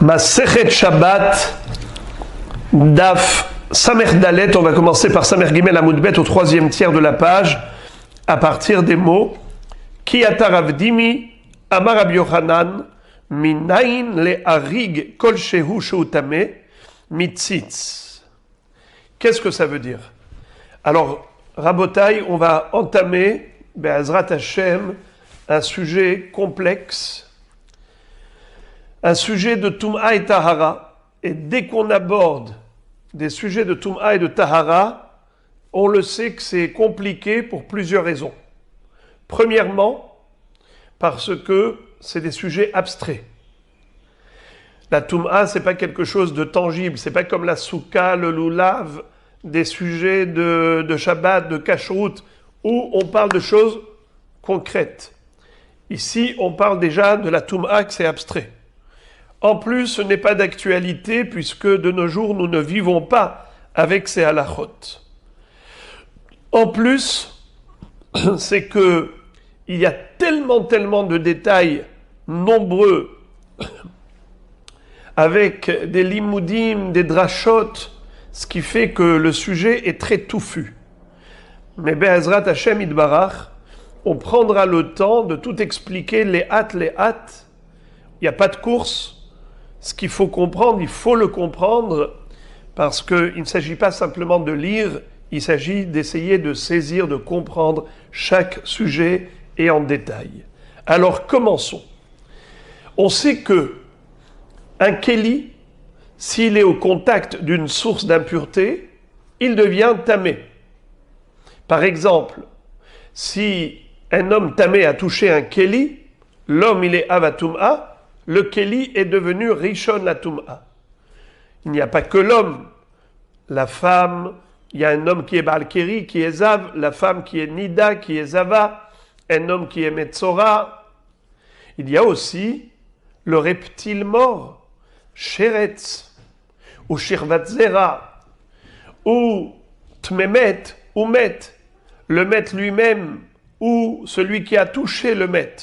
Masechet Shabbat, Daf Samer Dalet, on va commencer par Samer Gimel Amoud Bet au troisième tiers de la page, à partir des mots Ki atar avdimi, Amar Rabbi Yochanan, Minayin le harig kol shehu sheutame, mitzitz. Qu'est-ce que ça veut dire? Alors, Rabotai, on va entamer, Be'ezrat Hashem, un sujet complexe, un sujet de Tum'a et Tahara. Et dès qu'on aborde des sujets de Tum'a et de Tahara, on le sait que c'est compliqué pour plusieurs raisons. Premièrement, parce que c'est des sujets abstraits. La Tum'a, c'est pas quelque chose de tangible, c'est pas comme la Souka, le Lulav, des sujets de Shabbat, de Kashrut, où on parle de choses concrètes. Ici, on parle déjà de la Tum'a, que c'est abstrait. En plus, ce n'est pas d'actualité puisque de nos jours, nous ne vivons pas avec ces halachot. En plus, c'est que il y a tellement de détails nombreux avec des limoudim, des drachot, ce qui fait que le sujet est très touffu. Mais Be'ezrat Hashem Yitbarach, on prendra le temps de tout expliquer, les hâtes. Il n'y a pas de course. Ce qu'il faut comprendre, il faut le comprendre, parce qu'il ne s'agit pas simplement de lire, il s'agit d'essayer de saisir, de comprendre chaque sujet et en détail. Alors commençons. On sait que un kéli, s'il est au contact d'une source d'impureté, il devient tamé. Par exemple, si un homme tamé a touché un kéli, l'homme il est avatum'a, le kéli est devenu rishon la tum'a. Il n'y a pas que l'homme, la femme, il y a un homme qui est Baal Keri, qui est Zav, la femme qui est Nida, qui est Zava, un homme qui est Metzora. Il y a aussi le reptile mort, Sheretz, ou Shirvat Zera, ou Tmemet, ou Met, le Met lui-même, ou celui qui a touché le Met.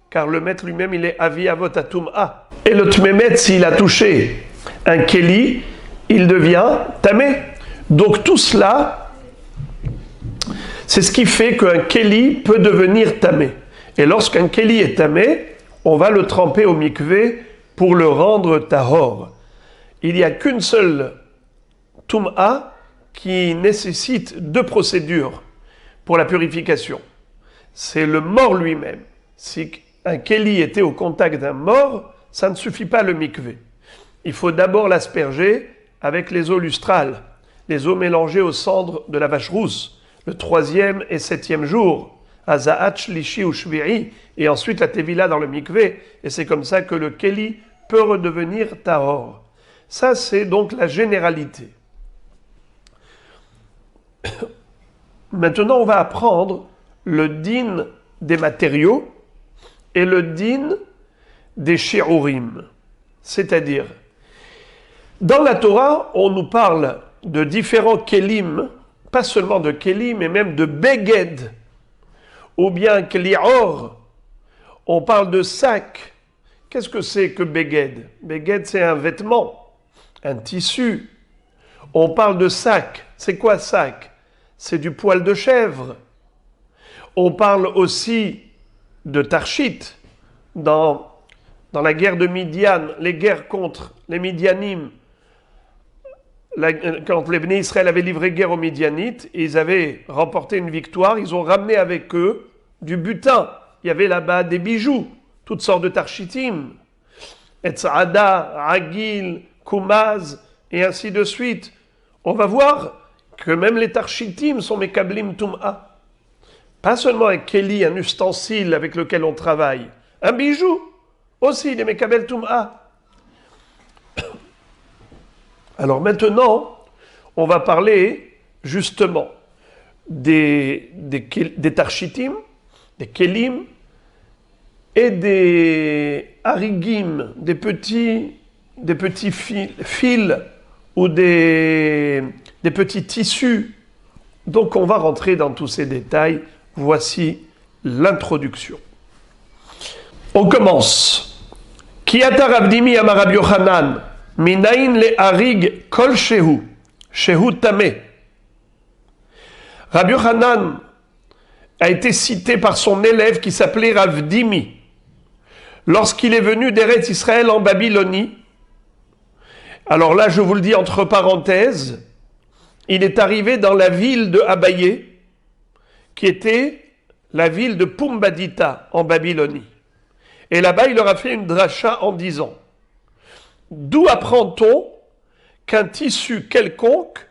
Car le maître lui-même, il est avi avot atum'a. Et le tmemet, s'il a touché un kéli, il devient tamé. Donc tout cela, c'est ce qui fait qu'un kéli peut devenir tamé. Et lorsqu'un kéli est tamé, on va le tremper au mikvé pour le rendre tahor. Il n'y a qu'une seule tum'a qui nécessite deux procédures pour la purification. C'est le mort lui-même. Si un kéli était au contact d'un mort, ça ne suffit pas le mikvé. Il faut d'abord l'asperger avec les eaux lustrales, les eaux mélangées aux cendres de la vache rousse, le 3e et 7e jour, Azaat, Shlishi ou Shviri, et ensuite la tevila dans le mikvé, et c'est comme ça que le kéli peut redevenir tahor. Ça, c'est donc la généralité. Maintenant, on va apprendre le din des matériaux et le din des shi'urim. C'est-à-dire, dans la Torah, on nous parle de différents kelim, pas seulement de kelim, mais même de beged, ou bien kli'or. On parle de sac. Qu'est-ce que c'est que beged? Beged, c'est un vêtement, un tissu. On parle de sac. C'est quoi sac? C'est du poil de chèvre. On parle aussi de Tarshit, dans la guerre de Midian, les guerres contre les Midianim, quand les Bnei Israël avaient livré guerre aux Midianites, ils avaient remporté une victoire, ils ont ramené avec eux du butin. Il y avait là-bas des bijoux, toutes sortes de Tarshitim, Etzada, Agil, Kumaz, et ainsi de suite. On va voir que même les Tarshitim sont Mekablim Tum'a. Pas seulement un kéli, un ustensile avec lequel on travaille. Un bijou, aussi, les mekabel tum'a. Alors maintenant, on va parler justement des tarshitim, des kélim, et des harigim, des petits fils ou des petits tissus. Donc on va rentrer dans tous ces détails. Voici l'introduction. On commence. Ki ata Rav Dimi amar Rabbi Yochanan, minayin le harig kol shehu tameh. Rabbi Yochanan a été cité par son élève qui s'appelait Rav Dimi. Lorsqu'il est venu d'Eretz Israël en Babylonie, alors là je vous le dis entre parenthèses, il est arrivé dans la ville de Abaye, qui était la ville de Pumbedita en Babylonie. Et là-bas il leur a fait une dracha en disant: d'où apprend-on qu'un tissu quelconque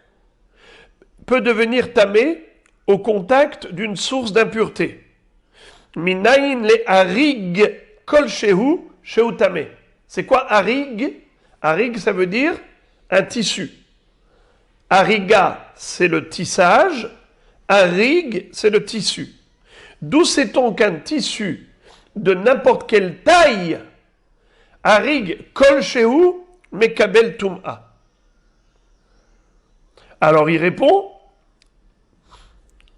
peut devenir tamé au contact d'une source d'impureté? Minayin le harig kol shehu tameh. C'est quoi harig? Harig, ça veut dire un tissu. Hariga, c'est le tissage. Harig, c'est le tissu. D'où sait-on qu'un tissu de n'importe quelle taille, harig kol shehu mekabel tum'a? Alors il répond: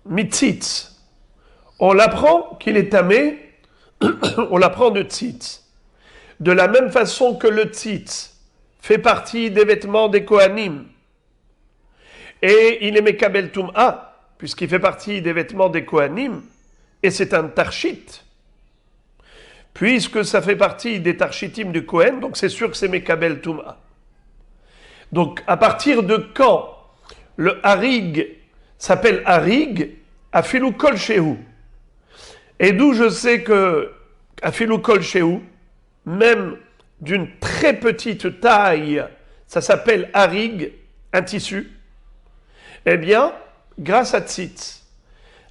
mitzitz. On l'apprend qu'il est tamé, on l'apprend de tzitz. De la même façon que le tzitz fait partie des vêtements des Kohanim, et il est mekabel tum'a, puisqu'il fait partie des vêtements des Kohanim, et c'est un tarshit. Puisque ça fait partie des tarshitim du Kohen, donc c'est sûr que c'est mekabel tum'a. Donc à partir de quand le harig s'appelle harig, afilu kol shehu? Et d'où je sais que afilu kol shehu, même d'une très petite taille, ça s'appelle harig, un tissu? Eh bien, grâce à tzitz.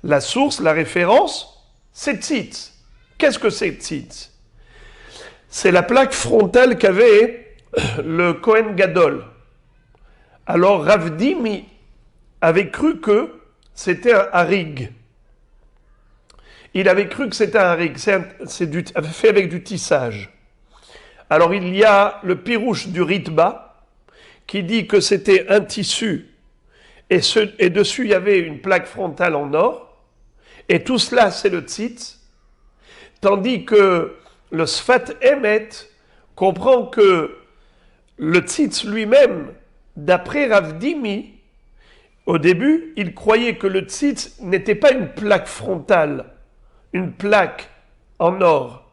La source, la référence, c'est tzitz. Qu'est-ce que c'est tzitz? C'est la plaque frontale qu'avait le Kohen Gadol. Alors Rav Dimi avait cru que c'était un harig. Il avait cru que c'était un harig. C'est fait avec du tissage. Alors il y a le pirouche du Ritba qui dit que c'était un tissu et dessus il y avait une plaque frontale en or, et tout cela c'est le tzitz, tandis que le Sfat Emet comprend que le tzitz lui-même, d'après Rav Dimi, au début il croyait que le tzitz n'était pas une plaque frontale, une plaque en or,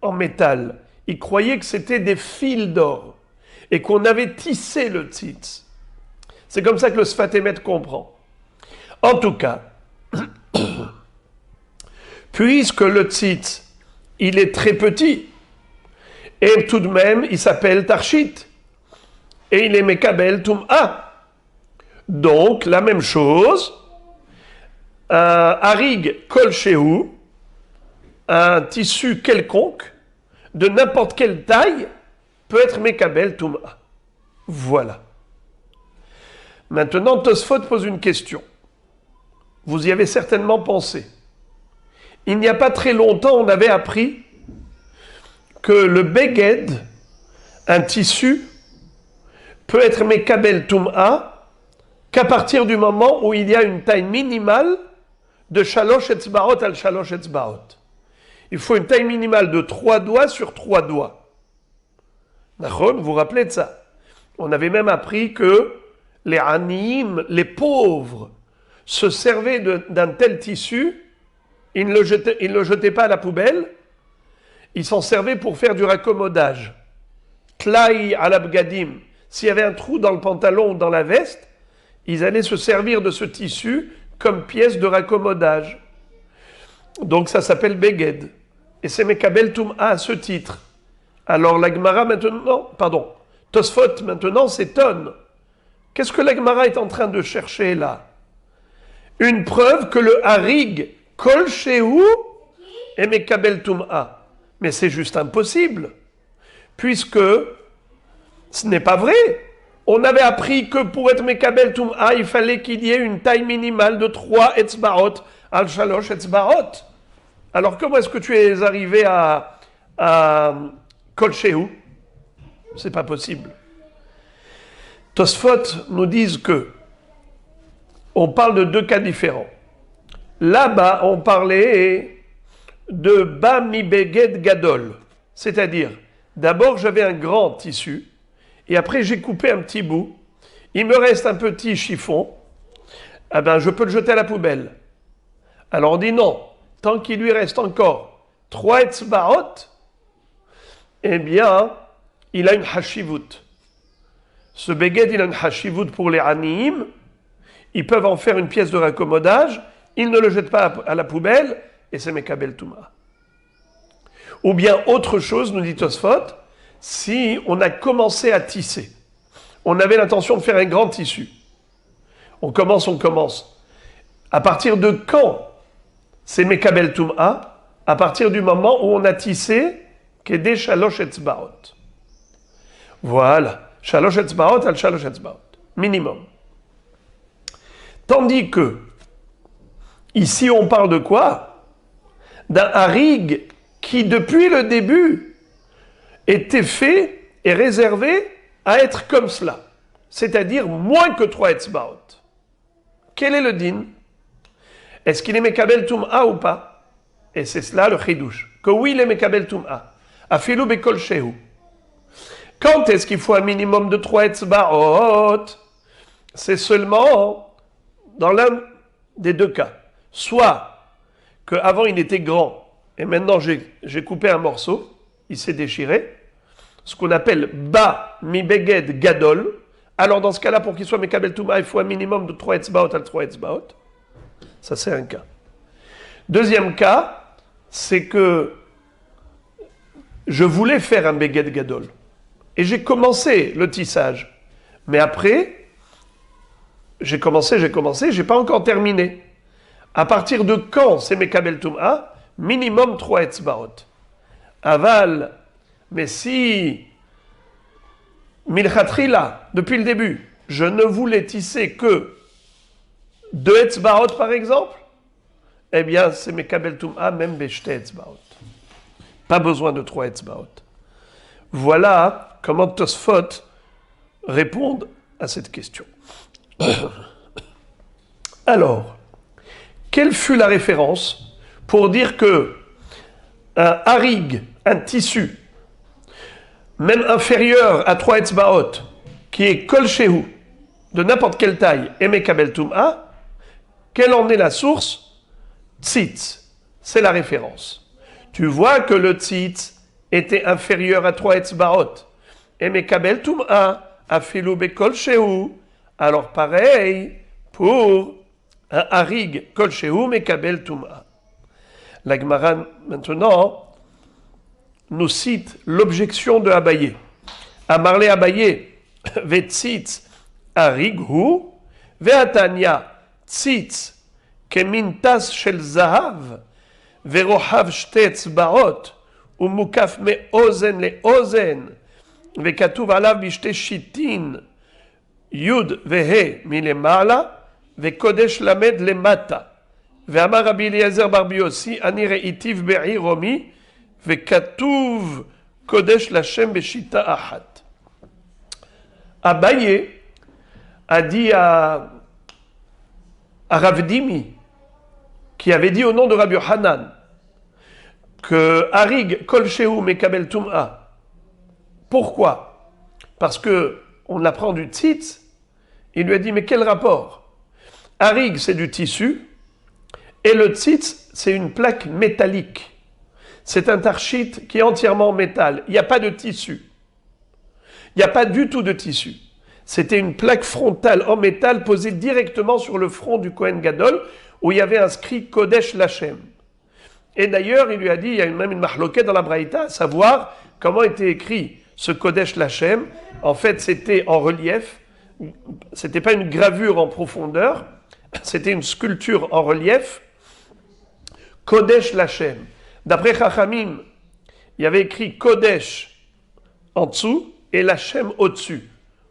en métal. Il croyait que c'était des fils d'or et qu'on avait tissé le tzitz. C'est comme ça que le Sfat Emet comprend. En tout cas, puisque le tzitz, il est très petit, et tout de même, il s'appelle Tarshit, et il est Mekabel Tum'a. Donc, la même chose, un harig kol shehu, un tissu quelconque, de n'importe quelle taille, peut être Mekabel Tum'a. Voilà. Maintenant, Tosfot pose une question. Vous y avez certainement pensé. Il n'y a pas très longtemps, on avait appris que le beged, un tissu, peut être mekabel tum'a qu'à partir du moment où il y a une taille minimale de shalosh etzbaot al shalosh etzbaot. Il faut une taille minimale de 3 doigts sur 3 doigts. Nachon, vous vous rappelez de ça? On avait même appris que les aniim, les pauvres, se servaient d'un tel tissu, ils ne le jetaient pas à la poubelle, ils s'en servaient pour faire du raccommodage. Tlaï alabgadim, s'il y avait un trou dans le pantalon ou dans la veste, ils allaient se servir de ce tissu comme pièce de raccommodage. Donc ça s'appelle beged. Et c'est mekabel tum'a à ce titre. Alors la Gemara maintenant, Tosfot maintenant s'étonne. Qu'est-ce que la Gemara est en train de chercher là? Une preuve que le harig kol shehu est mekabel tum'a. Mais c'est juste impossible, puisque ce n'est pas vrai. On avait appris que pour être mekabel tum'a, il fallait qu'il y ait une taille minimale de 3 etzbaot al shalosh etzbaot. Alors comment est-ce que tu es arrivé à kol shehu? C'est pas possible. Tosfot nous disent que on parle de 2 cas différents. Là-bas, on parlait de ba mi beged gadol, c'est-à-dire D'abord, j'avais un grand tissu, et après, j'ai coupé un petit bout. Il me reste un petit chiffon. Eh ben, je peux le jeter à la poubelle. Alors, on dit non. Tant qu'il lui reste encore 3 etzbaot, eh bien, il a une hashivut. Ce beged, il a une hashivut pour les aniim. Ils peuvent en faire une pièce de raccommodage. Ils ne le jettent pas à la poubelle, et c'est mekabel touma. Ou bien autre chose, nous dit Tosfot, si on a commencé à tisser, on avait l'intention de faire un grand tissu. On commence. À partir de quand c'est mekabel touma? À partir du moment où on a tissé kedé shalosh etzbaot. Voilà, shalosh etzbaot al shalosh etzbaot, minimum. Tandis que ici on parle de quoi? D'un harig qui depuis le début était fait et réservé à être comme cela, c'est-à-dire moins que 3 etzbaot. Quel est le din? Est-ce qu'il est mekabel tum'a ou pas? Et c'est cela le chidouche, que oui, il est mekabel tum'a. Afilu bekol shehu. Quand est-ce qu'il faut un minimum de 3 etzbaot? C'est seulement dans l'un des deux cas. Soit qu'avant il était grand, et maintenant j'ai coupé un morceau, il s'est déchiré, ce qu'on appelle ba mi beged gadol. Alors dans ce cas-là, pour qu'il soit mekabel touma, il faut un minimum de 3 etzbaot al 3 etzbaot. Ça c'est un cas. Deuxième cas, c'est que je voulais faire un beged gadol. Et j'ai commencé le tissage. Mais après, j'ai commencé, j'ai pas encore terminé. À partir de quand c'est mekabel touma? Minimum 3 etzbaot. Aval, mais si milchatrila, depuis le début, je ne voulais tisser que 2 etzbaot par exemple, eh bien c'est mekabel tum'a même beshte etzbaot. Pas besoin de 3 etzbaot. Voilà comment Tosfot répond à cette question. Alors, quelle fut la référence pour dire que un harig, un tissu, même inférieur à 3 etzbaot, qui est kol shehu, de n'importe quelle taille, et mekabel tum'a, quelle en est la source? Tzitz, c'est la référence. Tu vois que le tzitz était inférieur à 3 etzbaot, et mekabel tum'a, afilu bekol shehu, alors pareil pour un harig kol shehu mekabel tum'a. La Gemara maintenant nous cite l'objection de Abaye. Amarle Abaye, vetzitz harig hu, ve'atanya tzitz kemintas shel zahav, verohav shte etzbaot, umukaf me'ozen le'ozen, ve'katuv alav bishte shitin, yud ve'he milemala, ve'kodesh lamed lemata. ואמר רבי אליעזר בר ביוסי, אני ראיתיו בעיר רומי, וכתוב קודש לשם בשיטה אחת. Abaye a dit à Rav Dimi, qui avait dit au nom de Rabbi Yohanan, que Harig kol shehu mekabel tum'a. Pourquoi? Parce que on apprend du tzitz. Il lui a dit, mais quel rapport? Harig, c'est du tissu. Et le tzitz, c'est une plaque métallique. C'est un tarshit qui est entièrement en métal. Il n'y a pas de tissu. Il n'y a pas du tout de tissu. C'était une plaque frontale en métal posée directement sur le front du Kohen Gadol, où il y avait inscrit Kodesh Lachem. Et d'ailleurs, il lui a dit, il y a même une mahloket dans la Braïta, à savoir comment était écrit ce Kodesh Lachem. En fait, c'était en relief. C'était pas une gravure en profondeur. C'était une sculpture en relief. Kodesh Lachem. D'après Chachamim, il y avait écrit Kodesh en dessous et Lachem au-dessus.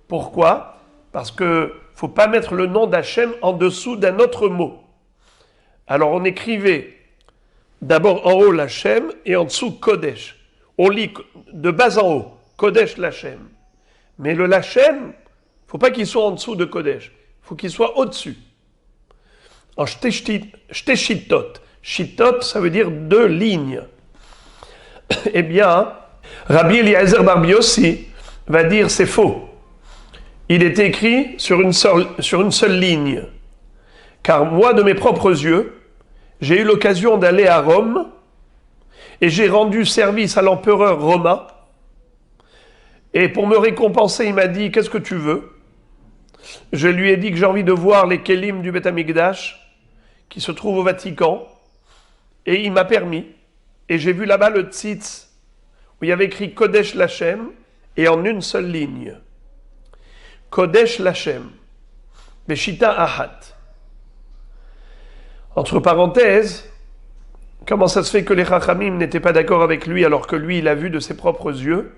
Pourquoi? Parce qu'il ne faut pas mettre le nom d'Hachem en dessous d'un autre mot. Alors on écrivait d'abord en haut Lachem et en dessous Kodesh. On lit de bas en haut, Kodesh Lachem. Mais le Lachem, il ne faut pas qu'il soit en dessous de Kodesh. Il faut qu'il soit au-dessus. En Shteshittot. Shittot, ça veut dire 2 lignes. Eh bien, Rabbi Eliezer Bar Yossi va dire c'est faux. Il est écrit sur une seule ligne. Car moi, de mes propres yeux, j'ai eu l'occasion d'aller à Rome et j'ai rendu service à l'empereur romain. Et pour me récompenser, il m'a dit « Qu'est-ce que tu veux ?» Je lui ai dit que j'ai envie de voir les kélim du Beth Amikdash qui se trouve au Vatican. Et il m'a permis. Et j'ai vu là-bas le tzitz où il y avait écrit Kodesh Lachem et en une seule ligne. Kodesh Lachem. Beshita Ahat. Entre parenthèses, comment ça se fait que les Chachamim n'étaient pas d'accord avec lui alors que lui, il a vu de ses propres yeux?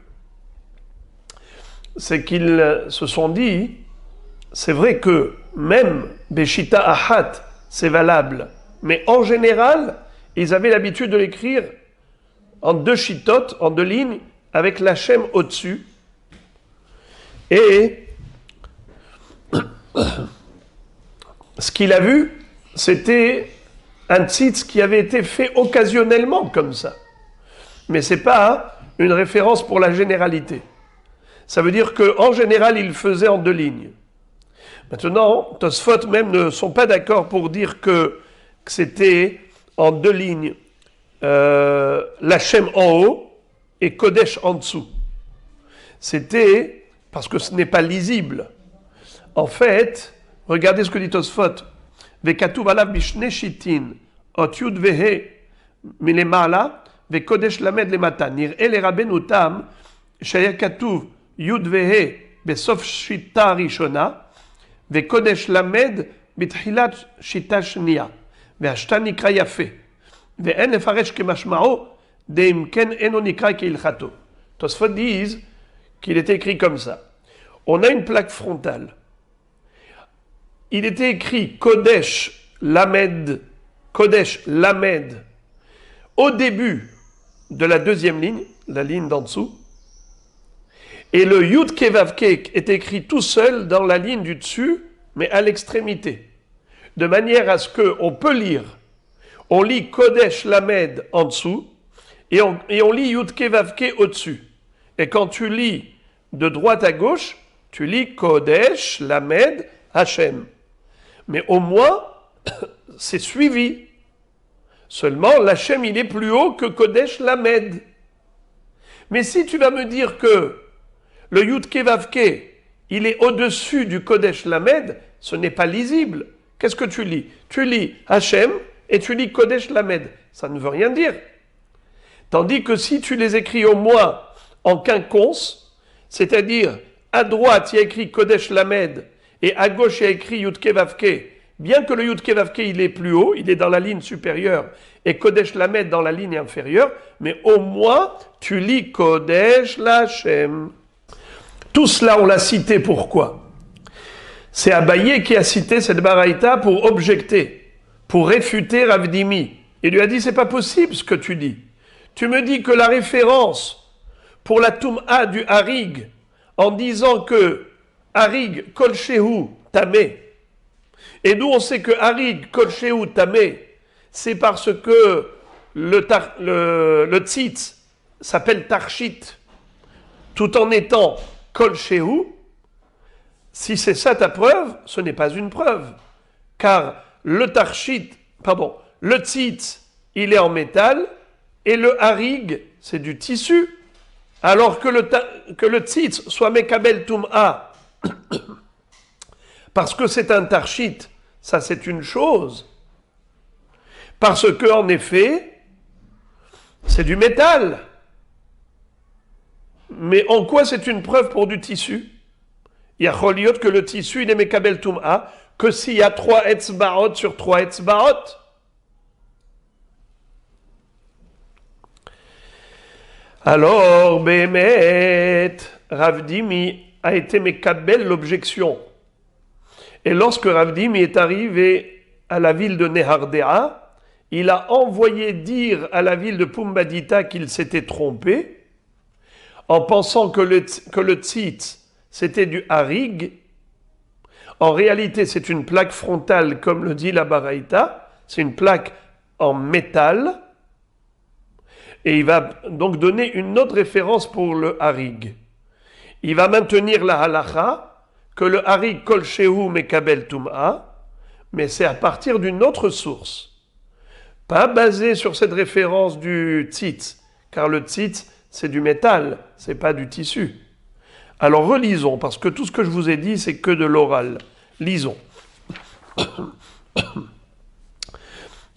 C'est qu'ils se sont dit, c'est vrai que même Beshita Ahat, c'est valable, mais en général, ils avaient l'habitude de l'écrire en deux chitotes, en deux lignes, avec l'Hachem au-dessus. Et ce qu'il a vu, c'était un tzitz qui avait été fait occasionnellement comme ça. Mais ce n'est pas une référence pour la généralité. Ça veut dire qu'en général, il faisait en deux lignes. Maintenant, Tosfot même ne sont pas d'accord pour dire que c'était en deux lignes l'Hachem en haut et Kodesh en dessous. C'était parce que ce n'est pas lisible. En fait, regardez ce que dit Tosfot. Vekatuv alav bishne shitin ot yud vehe milemala vekodesh lamed lemata nir'e lerabenu tam shaya katuv yud vehe besof shita rishona vekodesh lamed bitchilat shita shniya ve'ashta nikra yafe ve'en lefaresh kemashma'o deim ken eno nikra keilchato. Tosfot disent qu'il est écrit comme ça. On a une plaque frontale. Il était écrit Kodesh Lamed au début de la deuxième ligne, la ligne d'en dessous, et le Yud Kevav Kek est écrit tout seul dans la ligne du dessus, mais à l'extrémité, de manière à ce qu'on peut lire. On lit Kodesh Lamed en dessous, et on lit Yud Kevav Ke au-dessus. Et quand tu lis de droite à gauche, tu lis Kodesh Lamed Hashem. Mais au moins, c'est suivi. Seulement, l'Hachem, il est plus haut que Kodesh Lamed. Mais si tu vas me dire que le Yud Kevavke, il est au-dessus du Kodesh Lamed, ce n'est pas lisible. Qu'est-ce que tu lis? Tu lis Hachem et tu lis Kodesh Lamed. Ça ne veut rien dire. Tandis que si tu les écris au moins en quinconce, c'est-à-dire à droite, il y a écrit Kodesh Lamed et à gauche, il y a écrit Yud Kevavke. Bien que le Yud Kevavke, il est plus haut, il est dans la ligne supérieure et Kodesh Lamed dans la ligne inférieure, mais au moins, tu lis Kodesh Lachem. Tout cela, on l'a cité pourquoi? C'est Abaye qui a cité cette baraïta pour objecter, pour réfuter Rav Dimi. Il lui a dit, c'est pas possible ce que tu dis. Tu me dis que la référence pour la Toum'a du Harig, en disant que Harig Kolshehu Tamé, et nous on sait que Harig Kolshehu Tamé, c'est parce que le tzitz s'appelle Tarshit, tout en étant Kolshehu. Si c'est ça ta preuve, ce n'est pas une preuve, car le tzitz, il est en métal, et le harig, c'est du tissu. Alors que le tzitz soit mekabel tum'a, parce que c'est un tarshit, ça c'est une chose. Parce que, en effet, c'est du métal. Mais en quoi c'est une preuve pour du tissu? Il y a choliot que le tissu, il est mekabel tum'a, que s'il y a 3 etzbaot sur 3 etzbaot. Alors, Bémet, Rav Dimi a été mekabel l'objection. Et lorsque Rav Dimi est arrivé à la ville de Nehardea, il a envoyé dire à la ville de Pumbadita qu'il s'était trompé, en pensant que le tzitz, c'était du harig. En réalité, c'est une plaque frontale, comme le dit la baraïta, c'est une plaque en métal. Et il va donc donner une autre référence pour le harig. Il va maintenir la halacha que le harig kol shehu mekabel tum'a, mais c'est à partir d'une autre source. Pas basé sur cette référence du tzitz, car le tzitz, c'est du métal, c'est pas du tissu. Alors relisons, parce que tout ce que je vous ai dit, c'est que de l'oral. Lisons.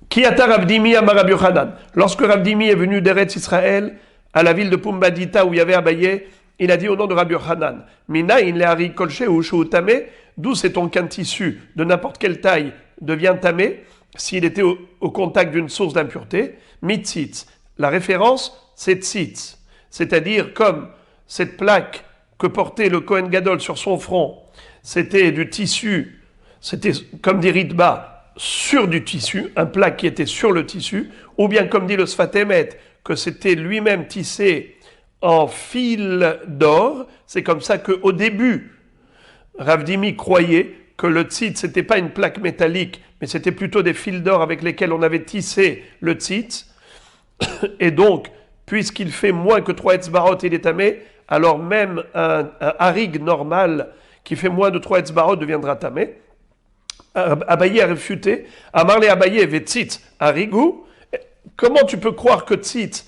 Qui ata Rav Dimi amar Rabbi Yochanan. Lorsque Rav Dimi est venu d'Eretz Israël, à la ville de Pumbadita où il y avait Abaye, il a dit au nom de Rabbi Yochanan, Minaïn le harig kol shehu shehu tamé, d'où sait-on qu'un tissu de n'importe quelle taille devient tamé s'il était au contact d'une source d'impureté? Mitzitz. La référence, c'est tzitz. C'est-à-dire comme cette plaque que portait le Kohen Gadol sur son front, c'était du tissu, c'était comme dit Ritba, sur du tissu, un plaque qui était sur le tissu, ou bien comme dit le Sfat Emet, que c'était lui-même tissé en fil d'or. C'est comme ça qu'au début, Rav Dimi croyait que le tzitz, c'était pas une plaque métallique, mais c'était plutôt des fils d'or avec lesquels on avait tissé le tzitz. Et donc, puisqu'il fait moins que 3 etzbarot, il est tamé, alors même un harig normal qui fait moins de 3 etzbarot deviendra tamé. Abaye a réfuté. Amarle Abaye ve tzitz harigou. Comment tu peux croire que tzitz,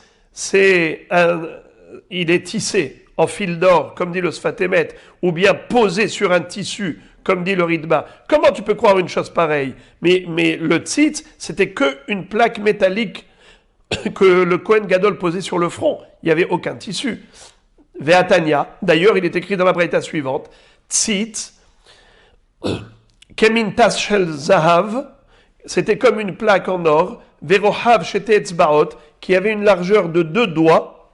il est tissé en fil d'or, comme dit le Sfat Emet, ou bien posé sur un tissu, comme dit le Ritba? Comment tu peux croire une chose pareille? Mais le tzitz, c'était qu'une plaque métallique que le Kohen Gadol posait sur le front. Il n'y avait aucun tissu. Ve'atania, d'ailleurs, il est écrit dans la braïta suivante, tzitz, kemintas shel zahav, c'était comme une plaque en or, verohav shete etzbaot, qui avait une largeur de 2 doigts,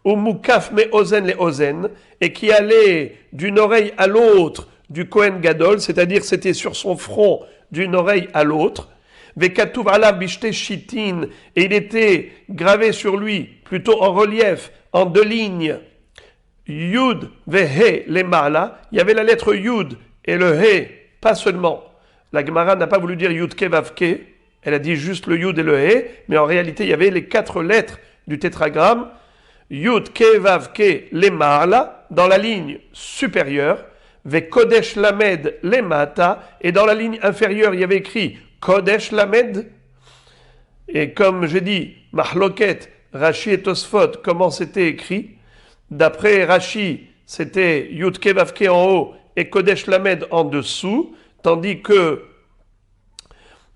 ou mukaf me ozen le ozen, et qui allait d'une oreille à l'autre du Kohen Gadol, c'est-à-dire c'était sur son front d'une oreille à l'autre, vekatuv alav bishte shitin, et il était gravé sur lui, plutôt en relief, en 2 lignes, Yud vehe lemala, il y avait la lettre Yud et le He, pas seulement. La Gemara n'a pas voulu dire Yud ke vav ke, elle a dit juste le Yud et le He, mais en réalité il y avait les 4 lettres du tétragramme, Yud ke vav ke lemala, dans la ligne supérieure, ve kodesh lamed lemata, et dans la ligne inférieure il y avait écrit Kodesh lamed, et comme j'ai dit, Mahloket, Rashi et Tosfot, comment c'était écrit? D'après Rashi, c'était Yud Ke Vav Ke en haut et Kodesh Lamed en dessous, tandis que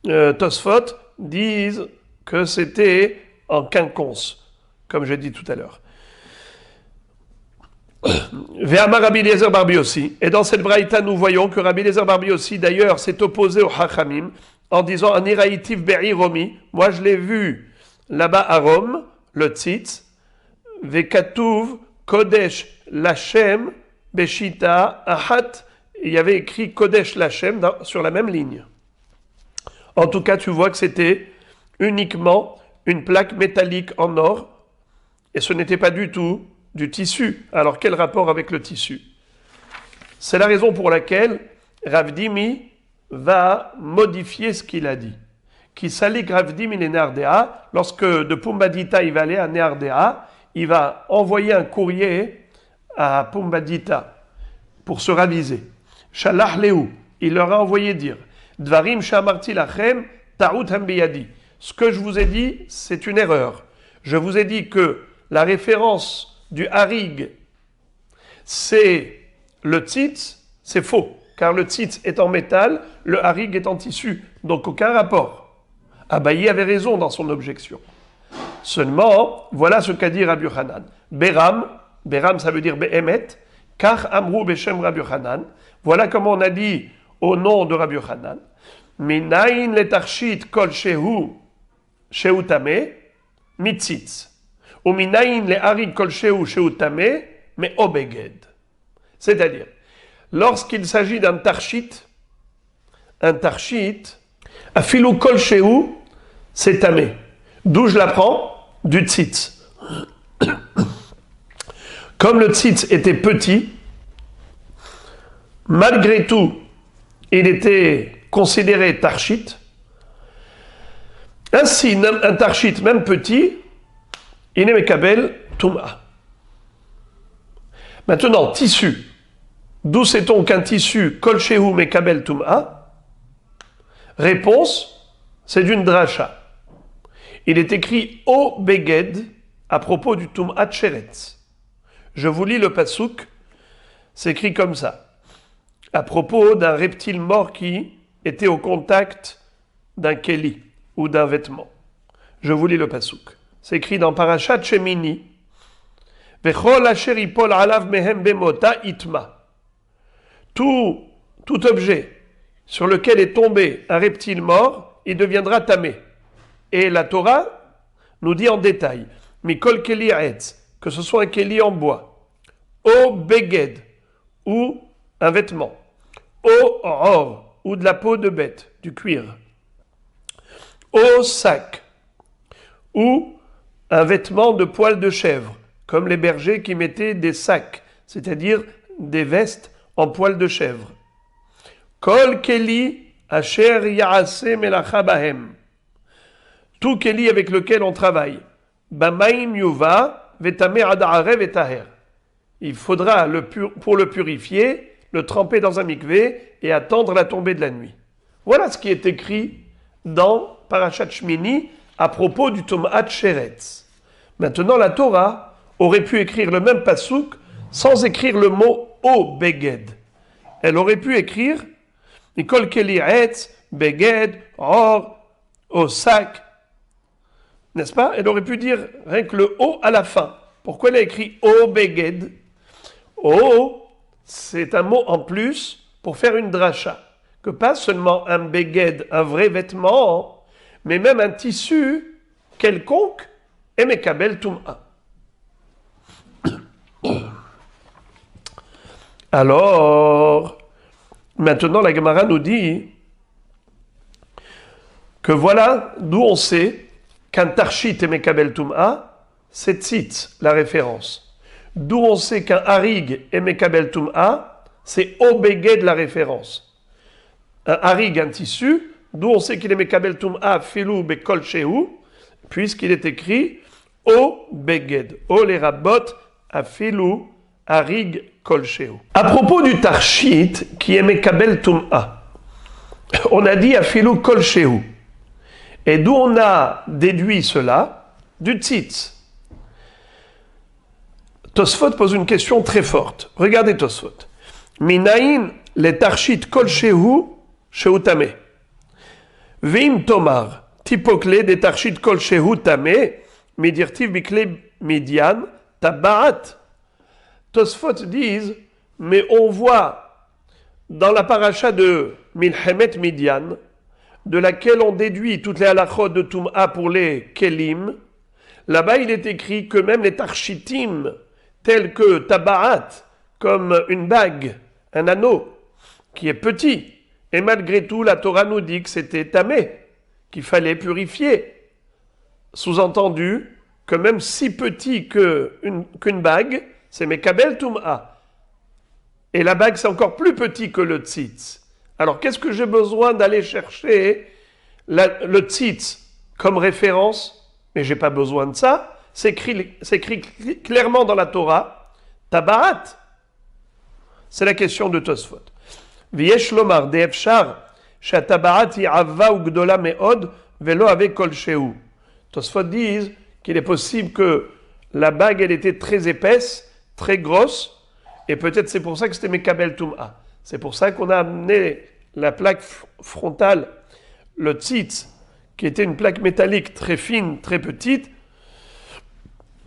Tosfot disent que c'était en quinconce, comme j'ai dit tout à l'heure. Ve'amar Rabbi Eliezer Bar Biossi. Et dans cette braïta, nous voyons que Rabbi Eliezer Bar Biossi, d'ailleurs, s'est opposé au Hachamim en disant Aniraitiv Be'i Romi. Moi, je l'ai vu là-bas à Rome, le tzitz, Ve'katuv Kodesh Lachem Beshita Ahat. Il y avait écrit Kodesh Lachem sur la même ligne. En tout cas, tu vois que c'était uniquement une plaque métallique en or et ce n'était pas du tout du tissu. Alors quel rapport avec le tissu? C'est la raison pour laquelle Rav Dimi va modifier ce qu'il a dit. Qui salik Rav Dimi les Nardea, lorsque de Pumbadita il va aller à Nardea, il va envoyer un courrier à Pumbadita pour se raviser. Shalach Lehu, il leur a envoyé dire Dvarim shamarti lachem ta'ut hambiyadi. Ce que je vous ai dit, c'est une erreur. Je vous ai dit que la référence du harig, c'est le tzitz, c'est faux. Car le tzitz est en métal, le harig est en tissu. Donc aucun rapport. Abaye avait raison dans son objection. Seulement, voilà ce qu'a dit Rabbi Yochanan. Beram ça veut dire Be'emet, Kach Amrou Beshem Rabbi Yochanan. Voilà comment on a dit au nom de Rabbi Yochanan. Minayin letarshit kol shehu tame mitzitz. Ou minayin le harig kol shehu tame me obeged. C'est-à-dire, lorsqu'il s'agit d'un tarshit, afilu kol shehu, c'est tamé. D'où je l'apprends? Du tzitz. Comme le tzitz était petit, malgré tout, il était considéré tarshit. Ainsi, un tarshit, même petit, Ine mekabel tum'a. Maintenant, tissu. D'où sait-on qu'un tissu kolchehu mekabel tum'a? Réponse, c'est d'une dracha. Il est écrit O Beged à propos du tum'a sheretz. Je vous lis le passouk, c'est écrit comme ça. À propos d'un reptile mort qui était au contact d'un keli ou d'un vêtement. Je vous lis le passouk. C'est écrit dans Parashat Shemini. Vechol asher yipol alav mehem bemota itma. Tout objet sur lequel est tombé un reptile mort, il deviendra tamé. Et la Torah nous dit en détail, mikol keli aetz, que ce soit un keli en bois, o beged, ou un vêtement, o or, ou de la peau de bête, du cuir, o sac, ou un vêtement de poil de chèvre, comme les bergers qui mettaient des sacs, c'est-à-dire des vestes en poil de chèvre. Kol keli asher yaase melacha bahem. Tout keli avec lequel on travaille. Bamaim yuva vetame adare vetaher. Il faudra, pour le purifier, le tremper dans un mikvé et attendre la tombée de la nuit. Voilà ce qui est écrit dans Parashat Shmini à propos du Tum'at Sheretz. Maintenant, la Torah aurait pu écrire le même passouk sans écrire le mot O Beged. Elle aurait pu écrire Nikol Keli Etz, Beged, Or, O Sac. N'est-ce pas? Elle aurait pu dire rien que le O à la fin. Pourquoi elle a écrit O Beged? O, c'est un mot en plus pour faire une dracha. Que pas seulement un beged, un vrai vêtement, mais même un tissu quelconque, et mekabel tum'a. Alors, maintenant la Gemara nous dit que voilà d'où on sait qu'un tarshit et mekabel tum'a, c'est tzitz, la référence. D'où on sait qu'un harig et mekabel tum'a, c'est obeged la référence. Un harig, un tissu, d'où on sait qu'il est mekabel tum'a filou bekol shehu, puisqu'il est écrit obeged. O les rabot afilou harig kol shehu. À propos du tarshit qui est mekabel tum'a, on a dit afilou kol shehu. Et d'où on a déduit cela? Du tzitz. Tosfot pose une question très forte. Regardez Tosfot. Minaïn le tarshit kol shehu shehu-tameh. Vim tomar tipokle de tarshit kol shehu-tameh midirtiv bikle midian tabaat. Tosfot disent, mais on voit dans la paracha de Milchemet Midian, de laquelle on déduit toutes les halachot de Tum'a pour les kelim, là-bas il est écrit que même les tarshitim, tels que tabaat, comme une bague, un anneau, qui est petit, et malgré tout la Torah nous dit que c'était tamé, qu'il fallait purifier. Sous-entendu que même si petit qu'une bague, c'est mekabel tum'a. Et la bague c'est encore plus petit que le tzitz. Alors qu'est-ce que j'ai besoin d'aller chercher le tzitz comme référence? Mais j'ai pas besoin de ça. C'est écrit clairement dans la Torah, tabaat. C'est la question de Tosfot. V'yesh lomar de'efshar shatabaat yi'ava ugdola me'od velo ave kol shehu. Tosfot disent qu'il est possible que la bague elle était très épaisse, très grosse, et peut-être c'est pour ça que c'était mekabel tum'a. C'est pour ça qu'on a amené la plaque frontale, le tzitz, qui était une plaque métallique très fine, très petite,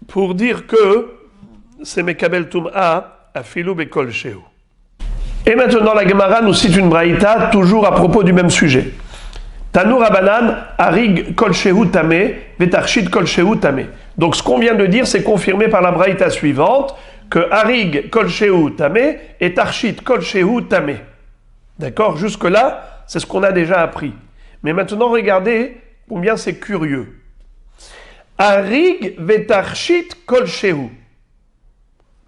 pour dire que c'est mekabel tum'a afilou bekol shehu. Et maintenant la Gemara nous cite une braïta toujours à propos du même sujet. Tanu Rabanan harig kol shehu tameh vetarshit kol shehu tameh. Donc ce qu'on vient de dire c'est confirmé par la braïta suivante que harig kol shehu tameh et tarshit kol shehu tameh. D'accord? Jusque là c'est ce qu'on a déjà appris. Mais maintenant regardez combien c'est curieux. Harig vetarshit kol shehu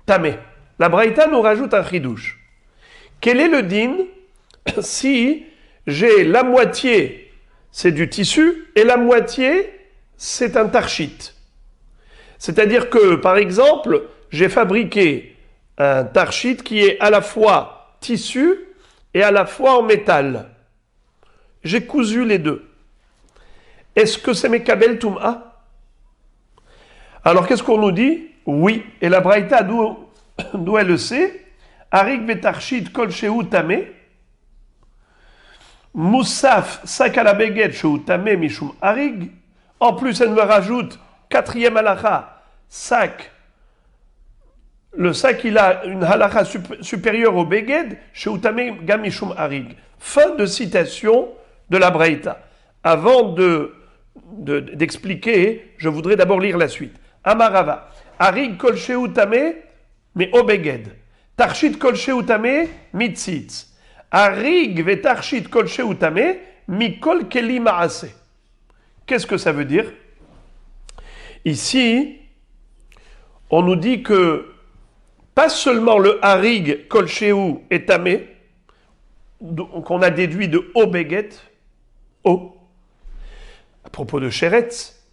tameh. La braïta nous rajoute un chidouche. Quel est le din si j'ai la moitié, c'est du tissu, et la moitié, c'est un tarshit? C'est-à-dire que, par exemple, j'ai fabriqué un tarchit qui est à la fois tissu et à la fois en métal. J'ai cousu les deux. Est-ce que c'est Mekabel Toum'a? Alors qu'est-ce qu'on nous dit? Oui. Et la Braïta, d'où elle le sait? Arik vetarchit kol shehu tameh. Moussaf sakalabeget shehu tameh mishum arig. En plus, elle me rajoute, quatrième halakha, sac. Le sac, il a une halakha supérieure au beged, shehu tameh gamishum arig. Fin de citation de la Braïta. Avant d'expliquer, je voudrais d'abord lire la suite. Amarava. Arig kol shehu tameh, mais obeged. Tarchit kol shehu tameh, mitzitz. Arig ve tarchit kol shehu tameh, mikol keli maase. Qu'est-ce que ça veut dire? Ici, on nous dit que pas seulement le harig kol shehu est tameh, qu'on a déduit de obeget, O, à propos de Sheretz,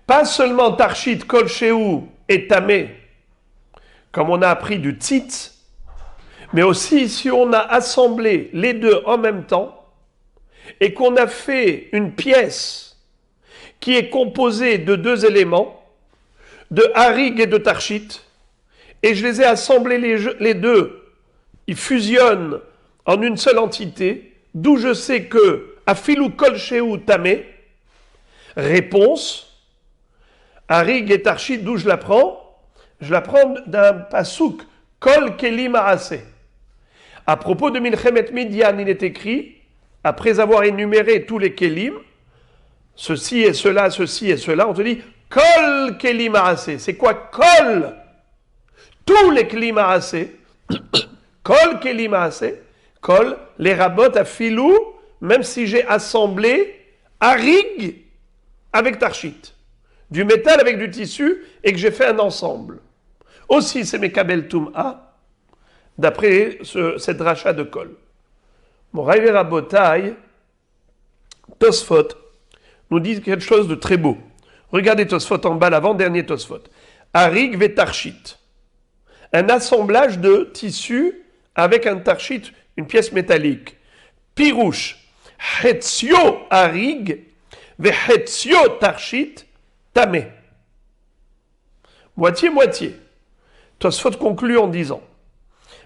pas seulement Tarchit Kol Shehu est tamé, comme on a appris du Tzitz, mais aussi si on a assemblé les deux en même temps et qu'on a fait une pièce qui est composée de deux éléments, de Harig et de Tarchit, et je les ai assemblés les deux, ils fusionnent en une seule entité, d'où je sais que Afilu Kol Shehu tamé, réponse, Harig et Tarchit, d'où je la prends? Je la prends d'un pasouk, Kol Keli Maase. À propos de Milchemet Midian, il est écrit, après avoir énuméré tous les Kelim, ceci et cela, on te dit, Kol Keli Maase. C'est quoi Kol? Tous les Keli Maase, Kol Keli Maase, Kol, les rabots à filou, même si j'ai assemblé Harig avec Tarchit, du métal avec du tissu, et que j'ai fait un ensemble. Aussi, c'est Mekabel Toum'a, d'après cette rachat de Kol. Moraï Rabotai, Tosfot, nous dit quelque chose de très beau. Regardez Tosfot en bas, l'avant-dernier Tosfot. Harig ve Tarchit. Un assemblage de tissu avec un Tarchit, une pièce métallique. Pirouche. Hetzio Harig ve Hetzio Tarchit tamé. Moitié-moitié. Tosfot conclut en disant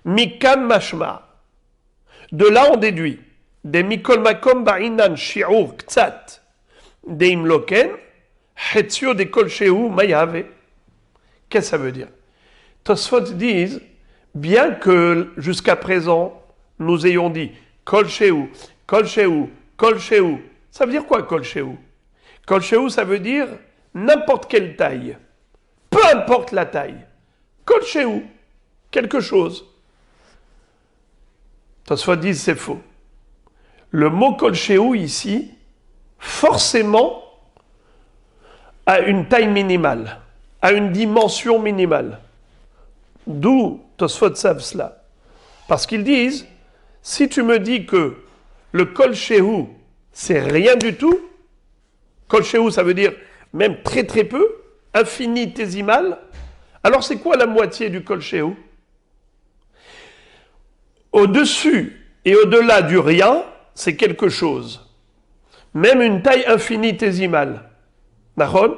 Mikan mashma. De là on déduit des mikol makom ba'inan shi'ur ktsat de imloken Hetzio de kol shehu mayave. Qu'est-ce que ça veut dire? Tosfot disent bien que jusqu'à présent nous ayons dit kol shehu, kol shehu, kol shehu. Ça veut dire quoi kol shehu? Kol shehu, ça veut dire n'importe quelle taille. Peu importe la taille. Kol shehu, quelque chose. Tosfot dit c'est faux. Le mot kol shehu ici, forcément, a une taille minimale, a une dimension minimale. D'où Tosfot savent cela. Parce qu'ils disent, si tu me dis que le kol shehu, c'est rien du tout, kol shehu, ça veut dire même très très peu, infinitésimal, alors c'est quoi la moitié du kol shehu? Au-dessus et au-delà du rien, c'est quelque chose. Même une taille infinitésimale. Nahon?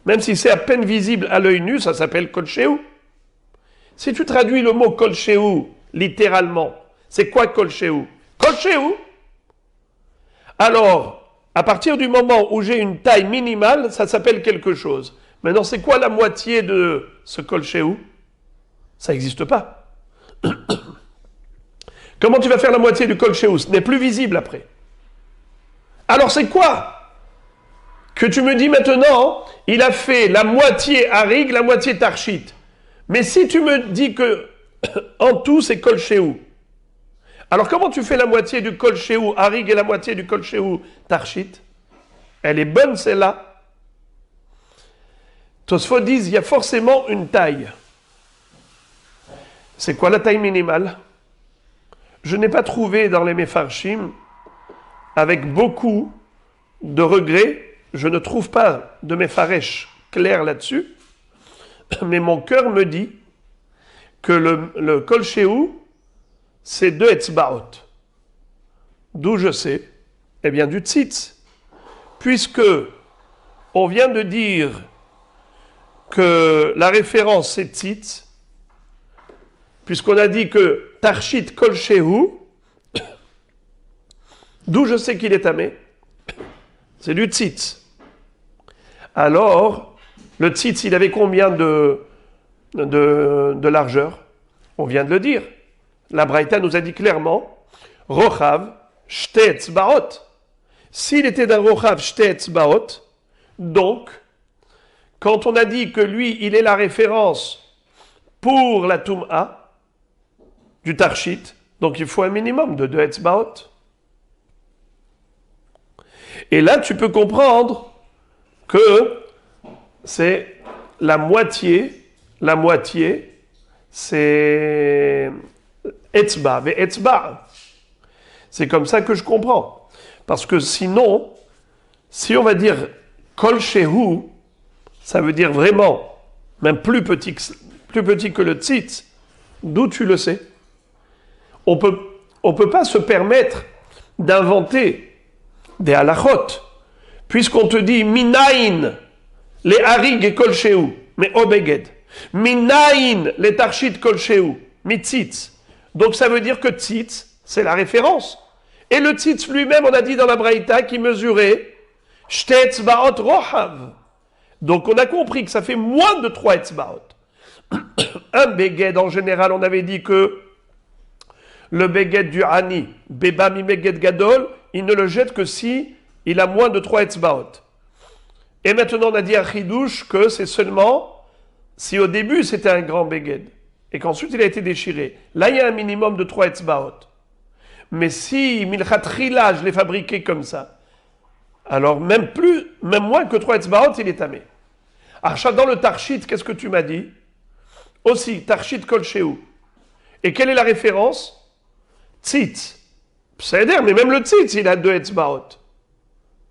Même si c'est à peine visible à l'œil nu, ça s'appelle kol shehu. Si tu traduis le mot kol shehu littéralement, c'est quoi kol shehu? Kol shehu. Alors, à partir du moment où j'ai une taille minimale, ça s'appelle quelque chose. Maintenant, c'est quoi la moitié de ce kol shehu? Ça n'existe pas. Comment tu vas faire la moitié du kol shehu? Ce n'est plus visible après. Alors c'est quoi? Que tu me dis maintenant, il a fait la moitié harig, la moitié tarchit. Mais si tu me dis que en tout c'est kol shehu, alors comment tu fais la moitié du kol shehu harig et la moitié du kol shehu tarchit? Elle est bonne celle-là. Tosfot disent il y a forcément une taille. C'est quoi la taille minimale? Je n'ai pas trouvé dans les Mefarshim, avec beaucoup de regrets, je ne trouve pas de Mefaresh clair là-dessus, mais mon cœur me dit que le kolshéou, c'est 2 etzbaot. D'où je sais? Eh bien, du tzitz. Puisque on vient de dire que la référence c'est tzitz, puisqu'on a dit que tarshit kolshéou, d'où je sais qu'il est tamé, c'est du tzitz. Alors, le tzitz, il avait combien de largeur? On vient de le dire. La Braïta nous a dit clairement, Rochav, shte etzbaot. S'il était d'un Rochav, shte etzbaot, donc, quand on a dit que lui, il est la référence pour la Tum'a, du Tarshit, donc il faut un minimum de 2 etzbaot. Et là, tu peux comprendre que c'est la moitié, c'est etzba, ve etzba. C'est comme ça que je comprends. Parce que sinon, si on va dire kol shehu, ça veut dire vraiment, même plus petit que le tzitz, d'où tu le sais? On peut pas se permettre d'inventer des halachot, puisqu'on te dit minaïn, les harig et kolshéou, mais obeged. Minaïn, les tarshit kolshéou, mitzitz. Donc ça veut dire que tzitz, c'est la référence. Et le tzitz lui-même, on a dit dans la Braïta, qui mesurait shtetz baot rohav. Donc on a compris que ça fait moins de 3 etzbaot. Un beged, en général, on avait dit que le beged du Hani, beba mi beged gadol, il ne le jette que si il a moins de 3 etzbaot. Et maintenant, on a dit à Chidouche que c'est seulement si au début c'était un grand beged et qu'ensuite il a été déchiré. Là, il y a un minimum de 3 etzbaot. Mais si milchatrila, je l'ai fabriqué comme ça, alors même moins que 3 etzbaot, il est tamé. Alors, dans le Tarshit, qu'est-ce que tu m'as dit? Aussi, Tarshit kolshéou. Et quelle est la référence? Tzitz. C'est-à-dire, mais même le tzitz, il a 2 etzbaot.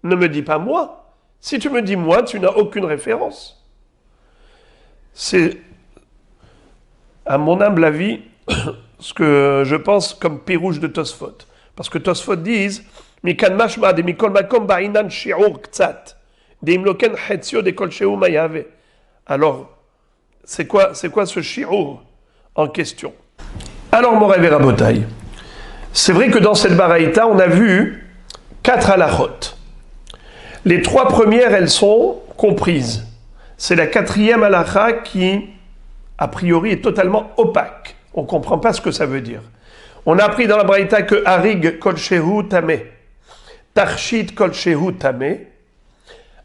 Ne me dis pas moi. Si tu me dis moi, tu n'as aucune référence. C'est, à mon humble avis, ce que je pense comme pirouge de Tosfot. Parce que Tosfot disent Mikan mashma de mikol makom ba'inan shi'ur ktsat de imloken hetzio de kol she'u mayave. Alors, c'est quoi ce shi'ur en question? Alors, mon rêve Rabotai, c'est vrai que dans cette baraïta, on a vu 4 halachot. Les 3 premières, elles sont comprises. C'est la 4e halacha qui, a priori, est totalement opaque. On ne comprend pas ce que ça veut dire. On a appris dans la Braïta que Harig kolshéhu tamé, Tarshit kolshéhu tamé,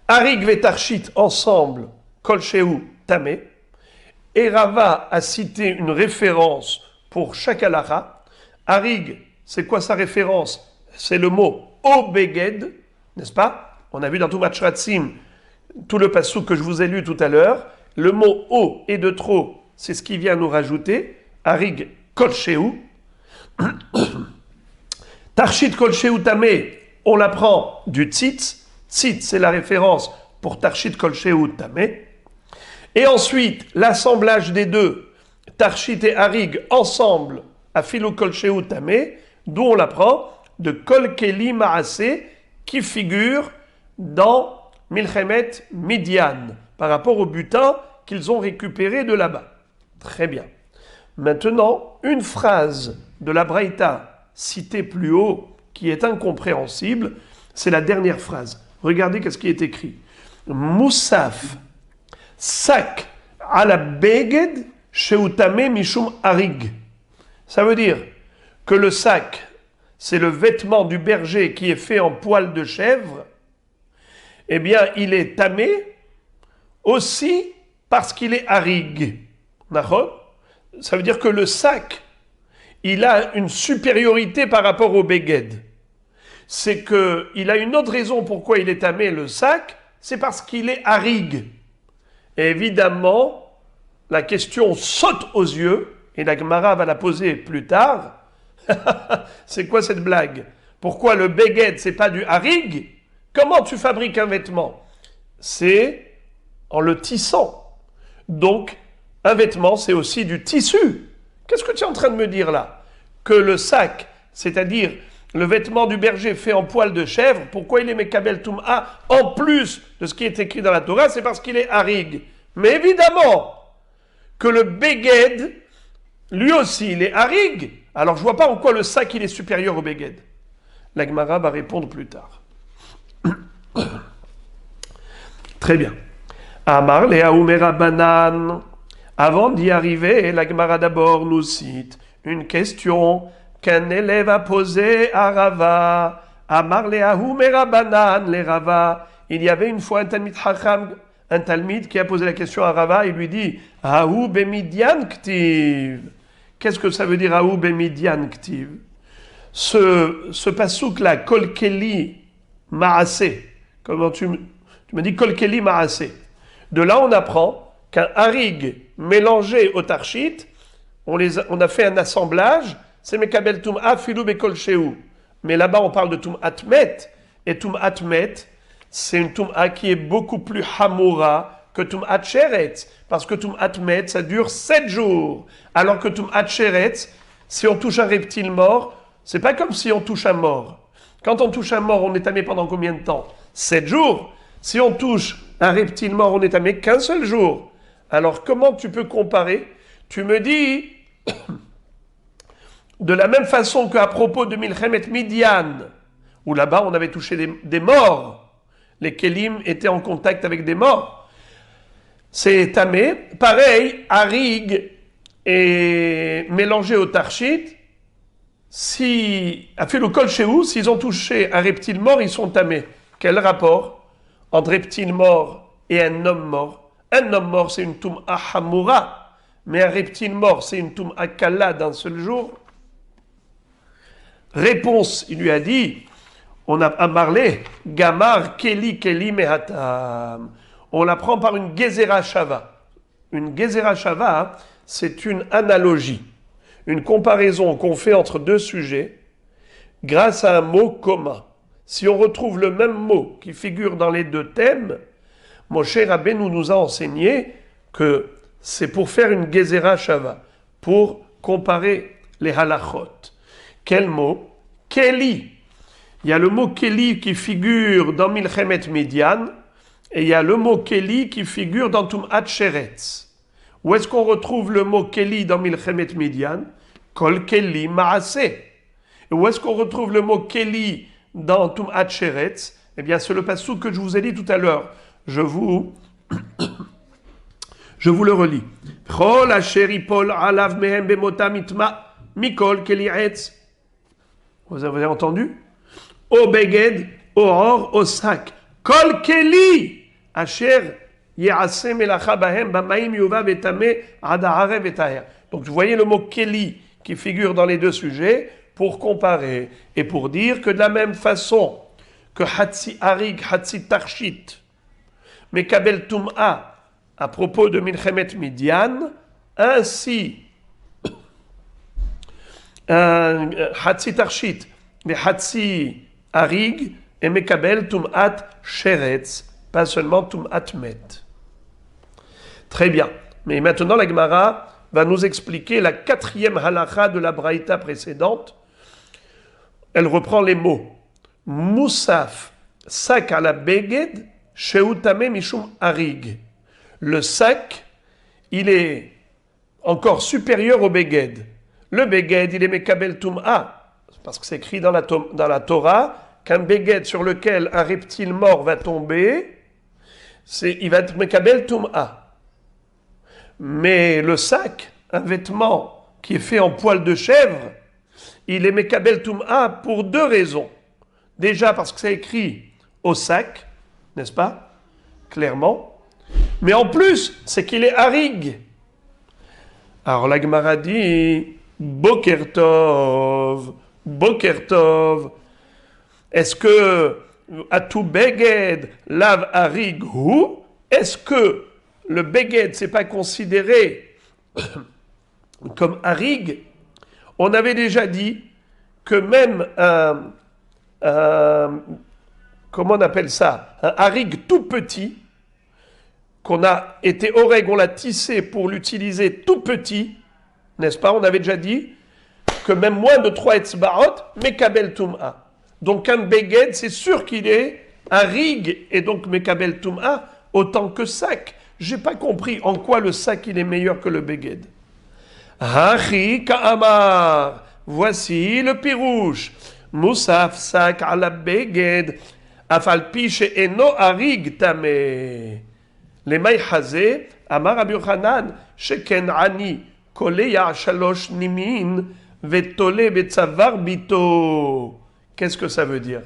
Harig et Tarshit ensemble, kolshéhu tamé, et Rava a cité une référence pour chaque halacha. Harig, c'est quoi sa référence? C'est le mot obeged, n'est-ce pas? On a vu dans Tumat Shratzim, tout le passou que je vous ai lu tout à l'heure, le mot o et de trop, c'est ce qui vient nous rajouter. Harig kolshéhu. Tarshit kolshéhu tamé, on l'apprend du tzitz. Tzitz, c'est la référence pour Tarshit kolshéhu tamé. Et ensuite, l'assemblage des deux, Tarshit et Harig, ensemble, à Philo kolshéhu tamé, d'où on l'apprend de kol keli maasé, qui figure dans Milchemet Midian, par rapport au butin qu'ils ont récupéré de là-bas. Très bien. Maintenant, une phrase de la Braïta citée plus haut, qui est incompréhensible, c'est la dernière phrase. Regardez qu'est-ce qui est écrit. Moussaf, sak ala beged sheutame mishum harig. Ça veut dire que le sac, c'est le vêtement du berger qui est fait en poil de chèvre, eh bien, il est tamé aussi parce qu'il est harig. Ça veut dire que le sac, il a une supériorité par rapport au beged. C'est qu'il a une autre raison pourquoi il est tamé, le sac, c'est parce qu'il est harig. Et évidemment, la question saute aux yeux, et la Gemara va la poser plus tard. C'est quoi cette blague? Pourquoi le beged, c'est pas du harig? Comment tu fabriques un vêtement? C'est en le tissant. Donc, un vêtement, c'est aussi du tissu. Qu'est-ce que tu es en train de me dire là? Que le sac, c'est-à-dire le vêtement du berger fait en poil de chèvre, pourquoi il est Mekabel Tum'a en plus de ce qui est écrit dans la Torah? C'est parce qu'il est harig. Mais évidemment que le beged, lui aussi, il est harig. Alors je vois pas en quoi le sac il est supérieur au beged. La Gemara va répondre plus tard. Très bien. Amar le Aoumera Banan. Avant d'y arriver, la Gemara d'abord nous cite une question qu'un élève a posée à Rava. Amar le Aoumera Banan le Rava. Il y avait une fois un Talmid Chacham, un Talmid qui a posé la question à Rava. Il lui dit Aou bemidian ktiv. Qu'est-ce que ça veut dire Aou bemidian ktiv? Ce pasouk là, Kol Keli Maaseh. Comment tu me dis Kol Keli Maaseh. De là, on apprend qu'un harig mélangé au tarchit, on a fait un assemblage, c'est Mekabel Tum'a Filou Bekol Shehu. Mais là-bas, on parle de Tum'at Met, et Tum'at Met, c'est une Tum'a qui est beaucoup plus hamoura que Tum'at Sheretz, parce que Tum'at Met, ça dure 7 jours, alors que Tum'at Sheretz, si on touche un reptile mort, c'est pas comme si on touche un mort. Quand on touche un mort, on est tamé pendant combien de temps? 7 jours. Si on touche un reptile mort, on est tamé qu'un seul jour. Alors comment tu peux comparer? Tu me dis, de la même façon qu'à propos de Milchemet Midian, où là-bas on avait touché des morts, les Kélim étaient en contact avec des morts, c'est tamé. Pareil, harig et mélangé au tarchit, si, a fait le kol shehu, s'ils ont touché un reptile mort, ils sont tamés. Quel rapport entre reptile mort et un homme mort? Un homme mort, c'est une tum'a hamoura, mais un reptile mort, c'est une tum'a kalla d'un seul jour. Réponse, il lui a dit, on a parlé, gamar keli mehatam. On l'apprend par une gezerah shava. Une gezerah shava, c'est une analogie, une comparaison qu'on fait entre deux sujets grâce à un mot commun. Si on retrouve le même mot qui figure dans les deux thèmes, Moshe Rabbeinu nous a enseigné que c'est pour faire une gezerah shava, pour comparer les halachot. Quel mot? Keli. Il y a le mot Keli qui figure dans Milchemet Midian, et il y a le mot Keli qui figure dans Tum'at Sheretz. Où est-ce qu'on retrouve le mot Keli dans Milchemet Midian? Kol Keli Maaseh. Et où est-ce qu'on retrouve le mot Keli dans Tum'at Sheretz? Eh bien, c'est le passage que je vous ai dit tout à l'heure. Je vous le relis. Chol asher ipol alav mehem bemota mitma mikol keli etz. Vous avez entendu? O beged, o or, o sac. Kol keli asher ye'aseh melacha bahem bamaim yuva vetame adahare vetaher. Donc vous voyez le mot keli qui figure dans les deux sujets pour comparer et pour dire que de la même façon que hatsi harig, hatsi tarshit, Mekabel Tum'a à propos de Milchemet Midian, ainsi Hatsi Tarshit, mais Hatsi Harig et Mekabel Tum'at Sheretz, pas seulement Tum'at Met. Très bien. Mais maintenant, la Gemara va nous expliquer la 4e halakha de la braïta précédente. Elle reprend les mots Moussaf, sac à la beged, Sheutame Mishum Harig. Le sac, il est encore supérieur au beged. Le beged, il est Mekabel Tum'a, parce que c'est écrit dans la Torah qu'un beged sur lequel un reptile mort va tomber, il va être Mekabel Tum'a. Mais le sac, un vêtement qui est fait en poil de chèvre, il est Mekabel Tum'a pour 2 raisons. Déjà parce que c'est écrit au sac, n'est-ce pas? Clairement. Mais en plus, c'est qu'il est harig. Alors la Gemara dit Boker Tov, Boker Tov. Est-ce que Atu Beged Lav Harig Hu? Est-ce que le Beged c'est pas considéré comme harig? On avait déjà dit que même comment on appelle ça? Un harig tout petit, qu'on a été oreg, on l'a tissé pour l'utiliser tout petit, n'est-ce pas? On avait déjà dit que même moins de 3 etzbaot, mekabel tum'a. Donc un beged, c'est sûr qu'il est un rig, et donc mekabel tum'a autant que sac. J'ai pas compris en quoi le sac il est meilleur que le beged. Hachi ka'amar. Voici le pirouche. Moussaf sak ala beged. Afalpi she'eno harig tameh. Les maïchazé, Amar Rabbi Yochanan, sheken ani, koleya shalosh nimin, vetole betzavar bito. Qu'est-ce que ça veut dire?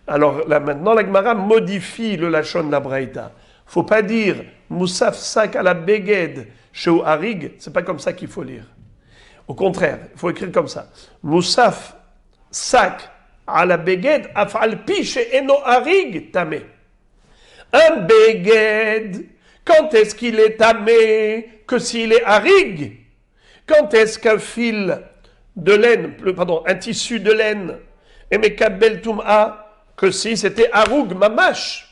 Alors là maintenant, la Gemara modifie le lachon de la Braïta. Faut pas dire Moussaf sak à la beged sheu harig, c'est pas comme ça qu'il faut lire. Au contraire, il faut écrire comme ça. Moussaf sak à la beged afal pi she'eno harig tameh. Un beged, quand est-ce qu'il est tamé que s'il est harig? Quand est-ce qu'un fil de laine, un tissu de laine, est mekabel tum'a que si c'était haroug mamash?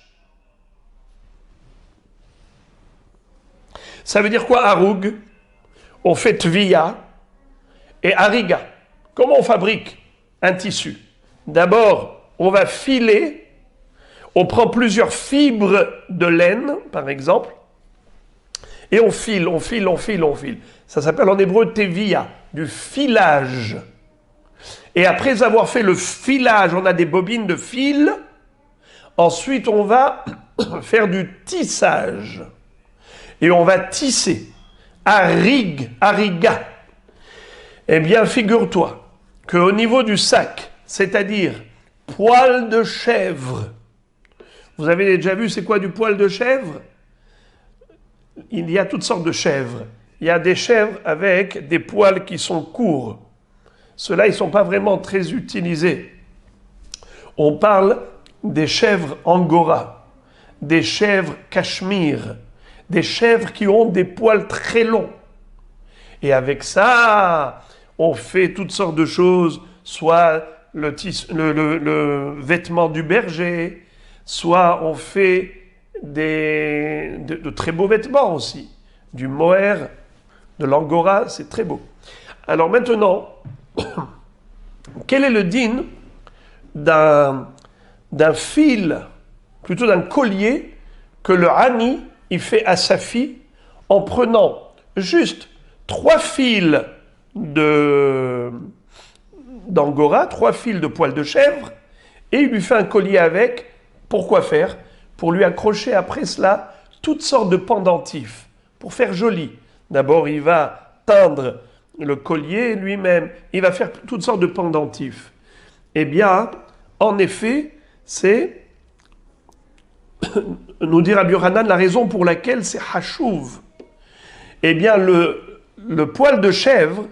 Ça veut dire quoi haroug? On fait tviya et hariga. Comment on fabrique un tissu? D'abord, on va filer. On prend plusieurs fibres de laine, par exemple, et on file. Ça s'appelle en hébreu tevia, du filage. Et après avoir fait le filage, on a des bobines de fil. Ensuite, on va faire du tissage. Et on va tisser. Hariga. Eh bien, figure-toi qu'au niveau du sac, c'est-à-dire poil de chèvre, vous avez déjà vu c'est quoi du poil de chèvre? Il y a toutes sortes de chèvres. Il y a des chèvres avec des poils qui sont courts. Ceux-là, ils ne sont pas vraiment très utilisés. On parle des chèvres angora, des chèvres cachemire, des chèvres qui ont des poils très longs. Et avec ça, on fait toutes sortes de choses, soit le vêtement du berger, soit on fait de très beaux vêtements aussi. Du mohair, de l'angora, c'est très beau. Alors maintenant, quel est le din d'un fil, plutôt d'un collier, que le hani, il fait à sa fille en prenant juste 3 fils d'angora, 3 fils de poil de chèvre, et il lui fait un collier avec. Pourquoi faire? Pour lui accrocher après cela toutes sortes de pendentifs, pour faire joli. D'abord, il va teindre le collier lui-même, il va faire toutes sortes de pendentifs. Eh bien, en effet, c'est, nous dit Rabbi Yochanan, la raison pour laquelle c'est hachouv. Eh bien, le poil de chèvre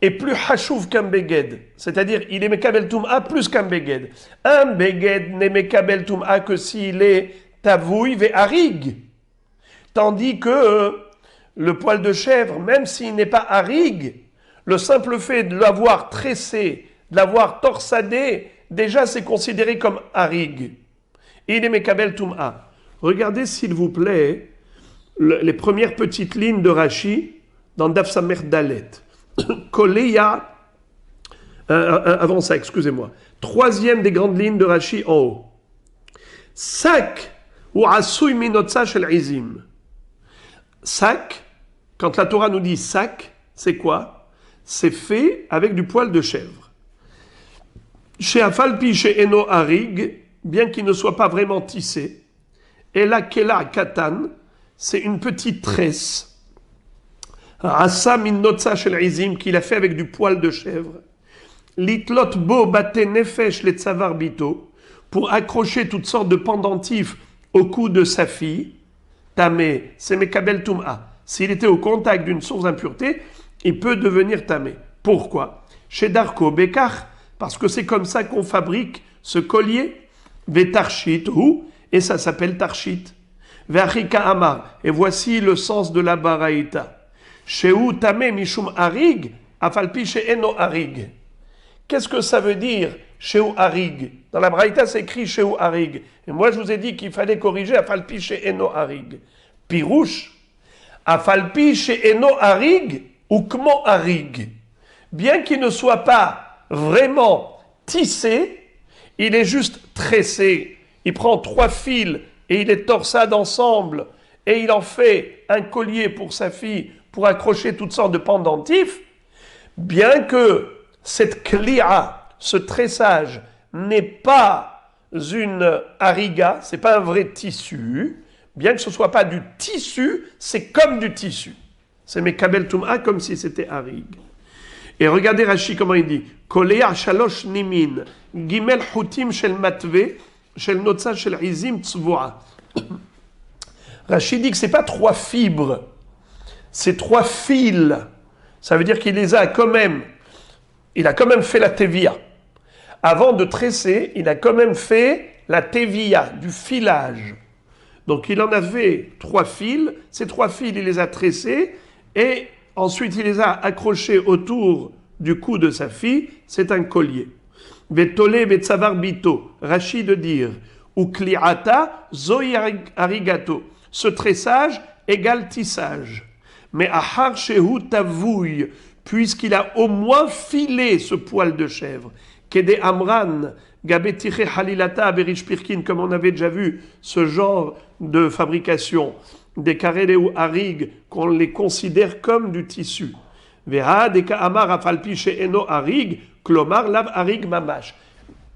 est plus hachouv qu'un beged. C'est-à-dire, il est mekabel tum'a plus qu'un beged. Un beged n'est mekabel tum'a que s'il est tavouille ve harig. Tandis que le poil de chèvre, même s'il n'est pas harig, le simple fait de l'avoir tressé, de l'avoir torsadé, déjà c'est considéré comme harig. Il est mekabel tum'a. Regardez s'il vous plaît les premières petites lignes de Rashi dans Daf Samer Dalet. Koleya, avant ça, excusez-moi. 3e des grandes lignes de Rashi en haut. Sak ou asouy minotza shel izim. Sak, quand la Torah nous dit sak, c'est quoi? C'est fait avec du poil de chèvre. Chez Afalpi, chez Eno Harig, bien qu'il ne soit pas vraiment tissé, et la Kela Katan, c'est une petite tresse. Asa min notza shel izim, qu'il a fait avec du poil de chèvre. Litlot bo bate nefesh le tzavar bito, pour accrocher toutes sortes de pendentifs au cou de sa fille. Tamé, c'est mekabel tum'a. S'il était au contact d'une source d'impureté, il peut devenir tamé. Pourquoi? Chez Darko Bekar, parce que c'est comme ça qu'on fabrique ce collier. Vetarchit, et ça s'appelle tarchit. Ve'achika amar, et voici le sens de la baraïta. Sheu tamé mishum harig, afalpi she'eno harig. Qu'est-ce que ça veut dire, sheu harig? Dans la baraïta, c'est écrit sheu harig. Et moi, je vous ai dit qu'il fallait corriger afalpi she'eno harig. Pirouche, Afalpi chez Eno Harig ou Kmo Harig. Bien qu'il ne soit pas vraiment tissé, il est juste tressé. Il prend 3 fils et il les torsade ensemble et il en fait un collier pour sa fille pour accrocher toutes sortes de pendentifs. Bien que cette kli'a, ce tressage, n'est pas une hariga, c'est pas un vrai tissu, bien que ce soit pas du tissu, c'est comme du tissu. C'est mekabel tum'a comme si c'était harig. Et regardez Rashi comment il dit. Kolea shalosh nimin, gimel hutim shel matve, shel notza shel izim tzvoa. Rashi dit que c'est pas 3 fibres, c'est 3 fils. Ça veut dire qu'il les a quand même, il a quand même fait la tevia. Avant de tresser, il a quand même fait la tevia, du filage. Donc il en avait 3 fils, ces 3 fils il les a tressés et ensuite il les a accrochés autour du cou de sa fille, c'est un collier. Vetole vetsavar bito, Rachid de dire, ou kliata zoi arigato, ce tressage égale tissage. Mais ahar shehu tavouille, puisqu'il a au moins filé ce poil de chèvre, kede amran, gabetiche halilata berish pirkin, comme on avait déjà vu ce genre de fabrication, des karele ou harig, qu'on les considère comme du tissu. Veha deka amar afalpi she'eno harig, klomar lav harig mamash.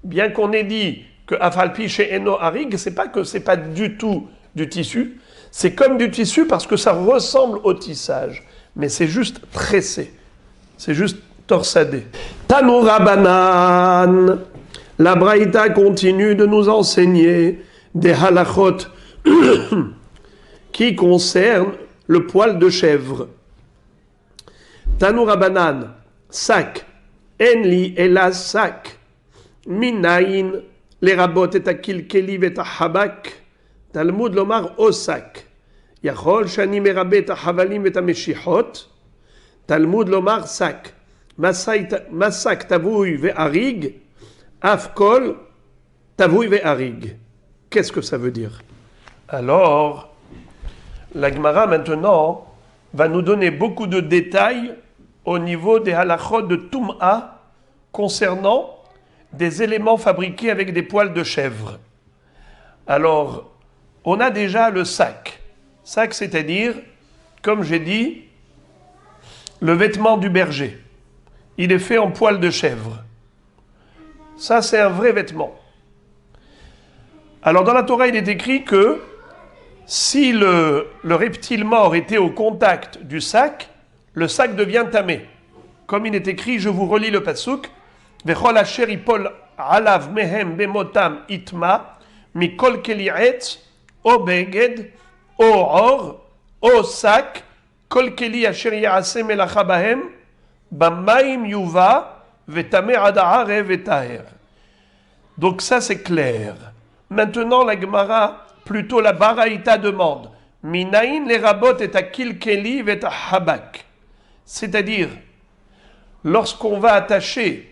Bien qu'on ait dit que afalpi she'eno harig, c'est pas que c'est pas du tout du tissu, c'est comme du tissu parce que ça ressemble au tissage, mais c'est juste tressé, c'est juste torsadé. Tanoura banan, la Braïta continue de nous enseigner des halachot qui concernent le poil de chèvre. Tanoura banan, sac, enli ela sac, minayin, les rabot et akil keliv et habak. Talmud lomar osak. Yachol shani merabet havalim et ameshihot. Talmud lomar sak. Masak tavouy ve harig. Afkol tavouy ve harig. Qu'est-ce que ça veut dire? Alors, la Gemara maintenant va nous donner beaucoup de détails au niveau des halachot de Tum'a concernant des éléments fabriqués avec des poils de chèvre. Alors, on a déjà le sac. Sac, c'est-à-dire, comme j'ai dit, le vêtement du berger. Il est fait en poil de chèvre. Ça, c'est un vrai vêtement. Alors, dans la Torah, il est écrit que si le reptile mort était au contact du sac, le sac devient tamé. Comme il est écrit, je vous relis le pasuk, Vechol asher ipol alav mehem bemotam itma, mikol keli'etz, O beged, o or, o sac, kol keli asher ya'aseh melacha bahem, bamaim yuva, vetame adahare vetaher. Donc ça c'est clair. Maintenant la Gemara, plutôt la Baraïta demande, minaïn les rabot et à kil keli veta habak. C'est-à-dire, lorsqu'on va attacher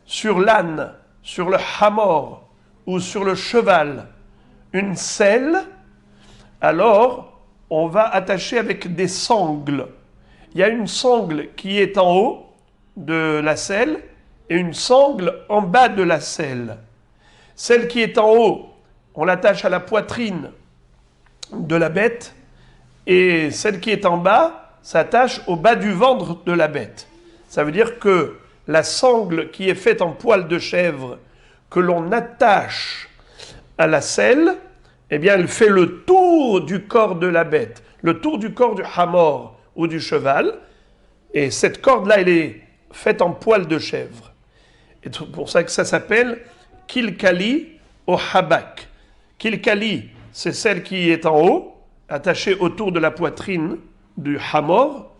sur l'âne, sur le hamor ou sur le cheval, une selle, alors on va attacher avec des sangles. Il y a une sangle qui est en haut de la selle et une sangle en bas de la selle. Celle qui est en haut, on l'attache à la poitrine de la bête et celle qui est en bas s'attache au bas du ventre de la bête. Ça veut dire que la sangle qui est faite en poil de chèvre, que l'on attache à la selle, eh bien, elle fait le tour du corps de la bête, le tour du corps du hamor ou du cheval, et cette corde-là, elle est faite en poil de chèvre. Et c'est pour ça que ça s'appelle kilkali au habak. Kilkali, c'est celle qui est en haut, attachée autour de la poitrine du hamor,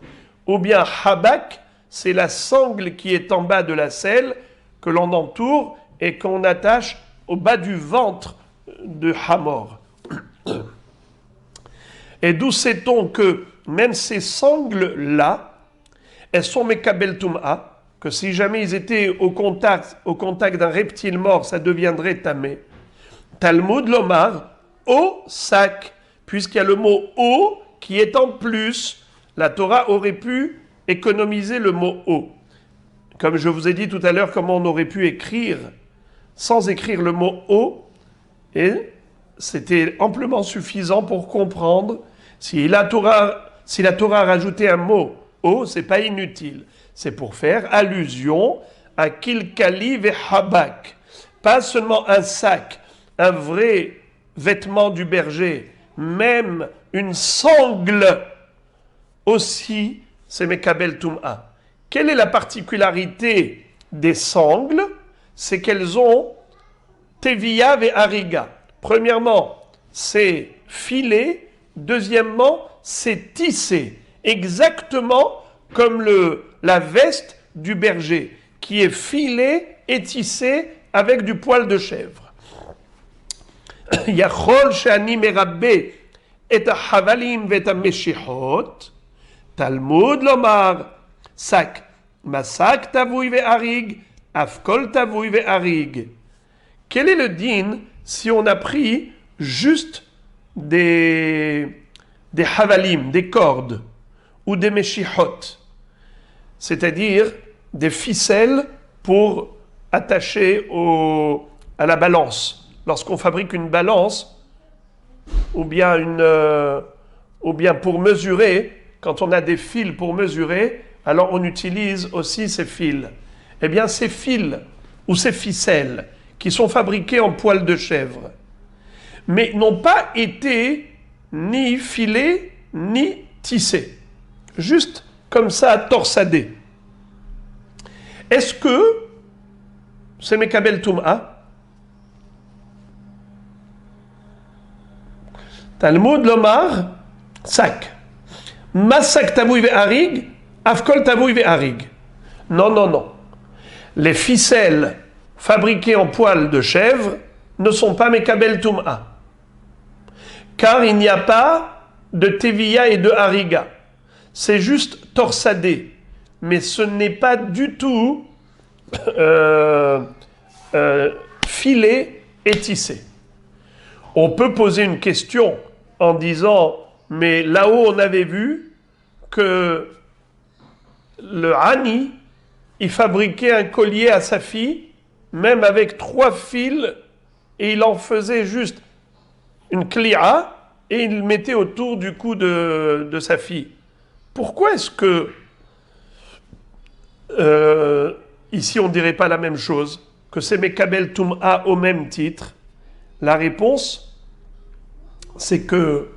ou bien habak, c'est la sangle qui est en bas de la selle, que l'on entoure et qu'on attache au bas du ventre de hamor. Et d'où sait-on que même ces sangles-là, elles sont mekabel tum'a, que si jamais ils étaient au contact d'un reptile mort, ça deviendrait tamé. Talmud lomar, au sac, puisqu'il y a le mot O qui est en plus. La Torah aurait pu économiser le mot O. Comme je vous ai dit tout à l'heure, comment on aurait pu écrire sans écrire le mot O, et c'était amplement suffisant pour comprendre si la Torah a rajouté un mot O, c'est pas inutile. C'est pour faire allusion à Kilkali ve'habak. Pas seulement un sac, un vrai vêtement du berger, même une sangle aussi, c'est Mekabel Tum'a. Quelle est la particularité des sangles? C'est qu'elles ont Teviya ve Hariga. Premièrement, c'est filé. Deuxièmement, c'est tissé. Exactement comme la veste du berger, qui est filée et tissée avec du poil de chèvre. Yachol she'ani merabbe et havalim ve meshihot. Talmud lomar. Sak. Masak tavouy ve harig. Afkol tavouy ve harig. Quel est le din si on a pris juste des havalim, des cordes, ou des meshihot, c'est-à-dire des ficelles pour attacher à la balance. Lorsqu'on fabrique une balance, ou bien pour mesurer, quand on a des fils pour mesurer, alors on utilise aussi ces fils. Eh bien, ces fils ou ces ficelles qui sont fabriquées en poil de chèvre, mais n'ont pas été ni filées ni tissées, juste comme ça, torsadées. Est-ce que c'est Mekabel Tum'a? Talmud lomar sak. Masak tavouy ve harig, afkol tavouy ve harig. Non. Les ficelles fabriquées en poil de chèvre ne sont pas Mekabel Tum'a. Car il n'y a pas de Teviya et de Hariga. C'est juste torsadé. Mais ce n'est pas du tout filé et tissé. On peut poser une question en disant, mais là-haut on avait vu que le Hani, il fabriquait un collier à sa fille, même avec 3 fils, et il en faisait juste une kli'a, et il le mettait autour du cou de sa fille. Pourquoi est-ce que ici on ne dirait pas la même chose, que c'est Mekabel Tum'a au même titre? La réponse, c'est que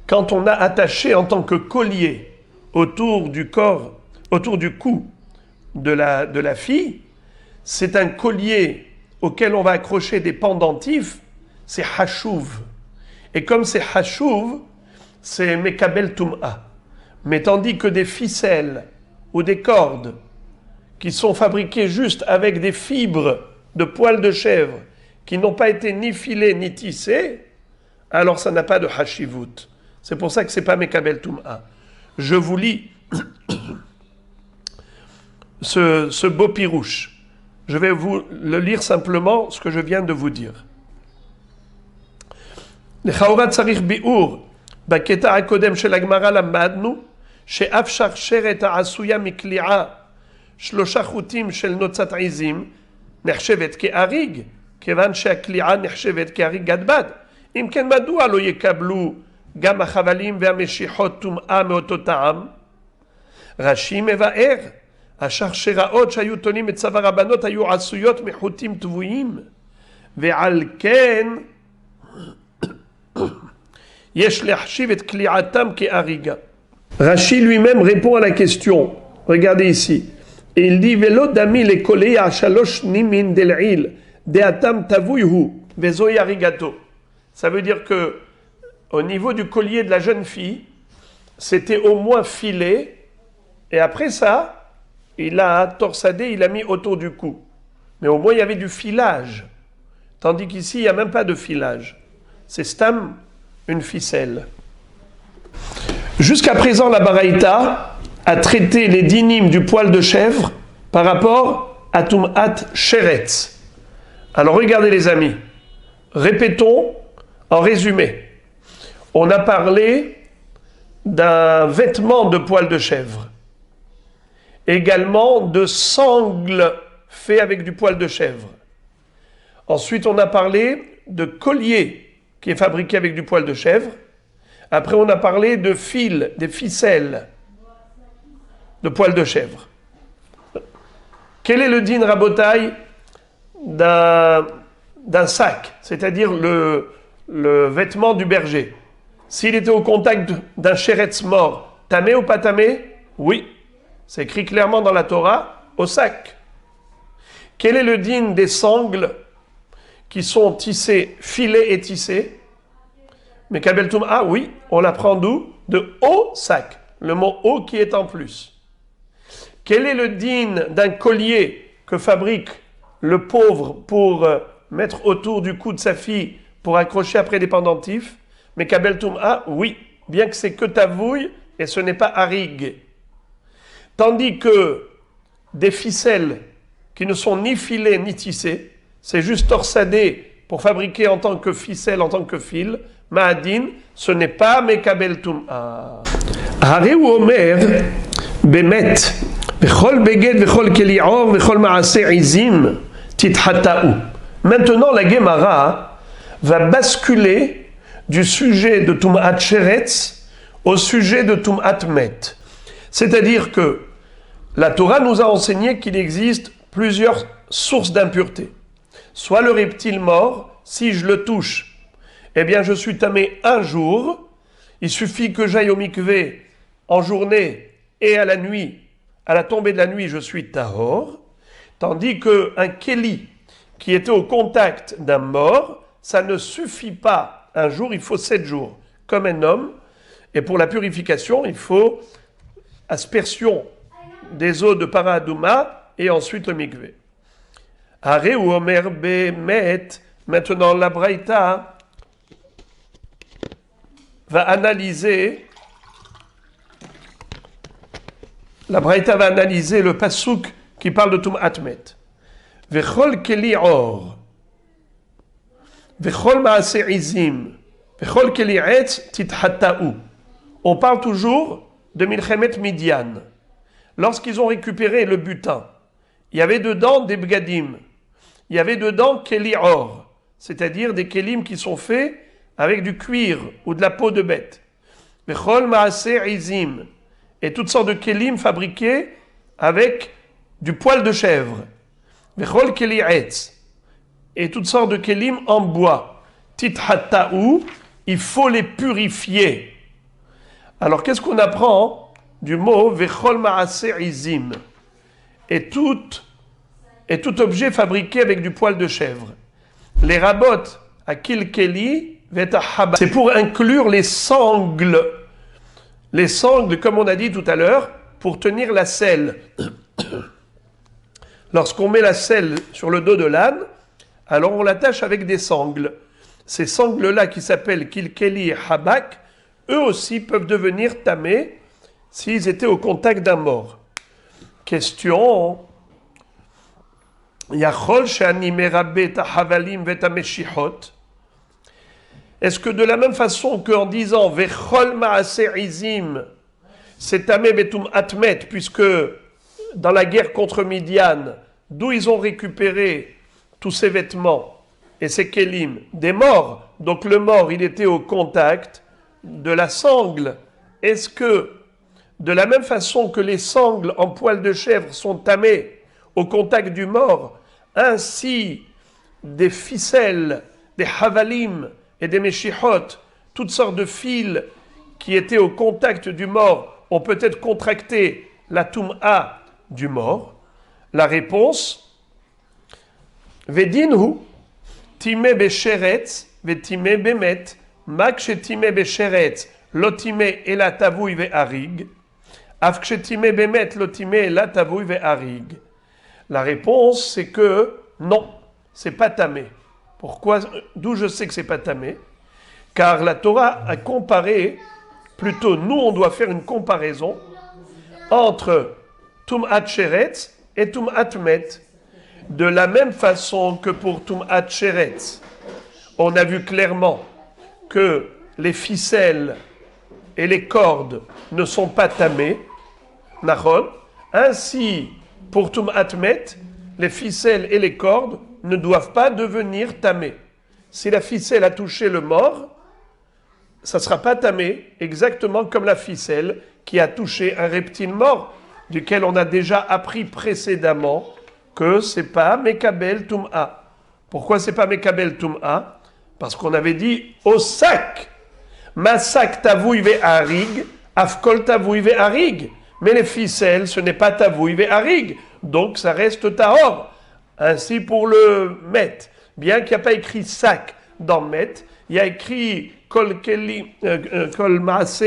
quand on a attaché en tant que collier autour du corps, autour du cou de la fille, c'est un collier auquel on va accrocher des pendentifs, c'est Hashuv. Et comme c'est Hashuv, c'est Mekabel Tum'a. Mais tandis que des ficelles ou des cordes qui sont fabriquées juste avec des fibres de poil de chèvre qui n'ont pas été ni filées ni tissées, alors ça n'a pas de Hashivut. C'est pour ça que c'est pas Mekabel Tum'a. Je vous lis ce beau pirouche. Je vais vous le lire simplement, ce que je viens de vous dire. לכאורה צריך ביאור. בקטע הקודם של הגמרא למדנו שאף שרשרת העשויה מקליעה 3 חוטים של נוצת עיזים נחשבת כאריג, כיוון שהקליעה נחשבת כאריג גדבד. אם כן, מדוע לא יקבלו גם החבלים והמשיחות טומאה מאותו טעם? רש"י מבאר, השרשראות שהיו תולים את צוואר הבנות היו עשויות מחוטים טבועים, ועל כן יש להחשיב את קליעתם כאריגה. Rashi lui-même répond à la question. Regardez ici. Et il dit Velo dami le kolei a shalosh nimin del'il deatam tavuyhu vezoy arigato. Ça veut dire que au niveau du collier de la jeune fille, c'était au moins filé, et après ça, il a torsadé, il a mis autour du cou. Mais au moins il y avait du filage. Tandis qu'ici, il n'y a même pas de filage. C'est stam, une ficelle. Jusqu'à présent, la Baraïta a traité les dinim du poil de chèvre par rapport à Tum'at Sheretz. Alors regardez les amis, répétons en résumé. on a parlé d'un vêtement de poil de chèvre, également de sangles faits avec du poil de chèvre. Ensuite, on a parlé de collier qui est fabriqué avec du poil de chèvre. Après, on a parlé de fils, des ficelles de poil de chèvre. Quel est le din rabotai d'un sac, c'est-à-dire le vêtement du berger? S'il était au contact d'un chéretz mort, tamé ou pas tamé? Oui. C'est écrit clairement dans la Torah, au sac. Quel est le din des sangles qui sont tissées, filées et tissées? Mais Kabel Touma, oui, on l'apprend d'où? De au sac. Le mot au qui est en plus. Quel est le din d'un collier que fabrique le pauvre pour mettre autour du cou de sa fille pour accrocher après des pendentifs? Mais Kabel Touma, oui, bien que c'est que tavouille et ce n'est pas harig. Tandis que des ficelles qui ne sont ni filées ni tissées, c'est juste torsadé pour fabriquer en tant que ficelle, en tant que fil, Ma'adin, ce n'est pas Mekabel Tum'a. Haré ou Omer, Bemet, Bechol Beged, Bechol Kelior, Bechol Maaseh Izim, Tithata'u. Maintenant, la Gemara va basculer du sujet de Tum'at Sheretz au sujet de Tum'at Met. C'est-à-dire que la Torah nous a enseigné qu'il existe plusieurs sources d'impureté. Soit le reptile mort, si je le touche, eh bien je suis tamé un jour, il suffit que j'aille au mikvé en journée et à la nuit, à la tombée de la nuit, je suis tahor, tandis qu'un kéli qui était au contact d'un mort, ça ne suffit pas un jour, il faut 7 jours, comme un homme, et pour la purification, il faut aspersion des eaux de Paradouma et ensuite le mikvé. Haré ou Omer Bemet, maintenant la Braïta va analyser, le pasouk qui parle de Tum'at Met. Vechol keli or, vechol maaseh izim, vechol keli etz tithata'u. On parle toujours de Milchemet Midian. Lorsqu'ils ont récupéré le butin, il y avait dedans des bgadim, il y avait dedans keli or, c'est-à-dire des kelim qui sont faits avec du cuir ou de la peau de bête. Vechol maaseh izim, et toutes sortes de kelim fabriqués avec du poil de chèvre. Vechol keli etz, et toutes sortes de kelim en bois. Tithata'u, il faut les purifier. Alors qu'est-ce qu'on apprend du mot Vechol maaseh izim? Et tout objet fabriqué avec du poil de chèvre. Les rabots à kilkeli, c'est pour inclure les sangles. Les sangles, comme on a dit tout à l'heure, pour tenir la selle. Lorsqu'on met la selle sur le dos de l'âne, alors on l'attache avec des sangles. Ces sangles-là qui s'appellent kilkeli et habak, eux aussi peuvent devenir tamés s'ils étaient au contact d'un mort. Question. Yachol she'ani merabbe ta havalim veta meshihot. Est-ce que de la même façon qu'en disant Vechol maaseh izim, c'est tamé betum atmet, puisque dans la guerre contre Midian, d'où ils ont récupéré tous ces vêtements et ces kelim, des morts, donc le mort, il était au contact de la sangle. Est-ce que, de la même façon que les sangles en poil de chèvre sont tamées au contact du mort, ainsi des ficelles, des havalim et des meshihot, toutes sortes de fils qui étaient au contact du mort, ont peut-être contracté la tum'a du mort? La réponse, Vedinhu, time besheretz, vetime bemet, mak shetime besheretz, lotime ela tavui ve harig, af shetime bemet, lotime ela tavui ve harig. La réponse, c'est que non, c'est pas tamé. Pourquoi? D'où je sais que c'est pas tamé? Car la Torah a comparé, plutôt nous on doit faire une comparaison entre Tum'at Sheretz et Tum'at Met. De la même façon que pour Tum'at Sheretz, on a vu clairement que les ficelles et les cordes ne sont pas tamées, nachon, ainsi, pour Tum'at Met, les ficelles et les cordes ne doivent pas devenir tamées. Si la ficelle a touché le mort, ça ne sera pas tamé, exactement comme la ficelle qui a touché un reptile mort, duquel on a déjà appris précédemment que ce n'est pas Mekabel Tum'a. Pourquoi ce n'est pas Mekabel Tum'a? Parce qu'on avait dit au sac, Masak Tavouy ve Harig, Afkol Tavouy ve Harig. Mais les ficelles, ce n'est pas Tavouy ve Harig, donc ça reste Tahor. Ainsi pour le Met. Bien qu'il n'y a pas écrit sac dans Met, il y a écrit Kol Maase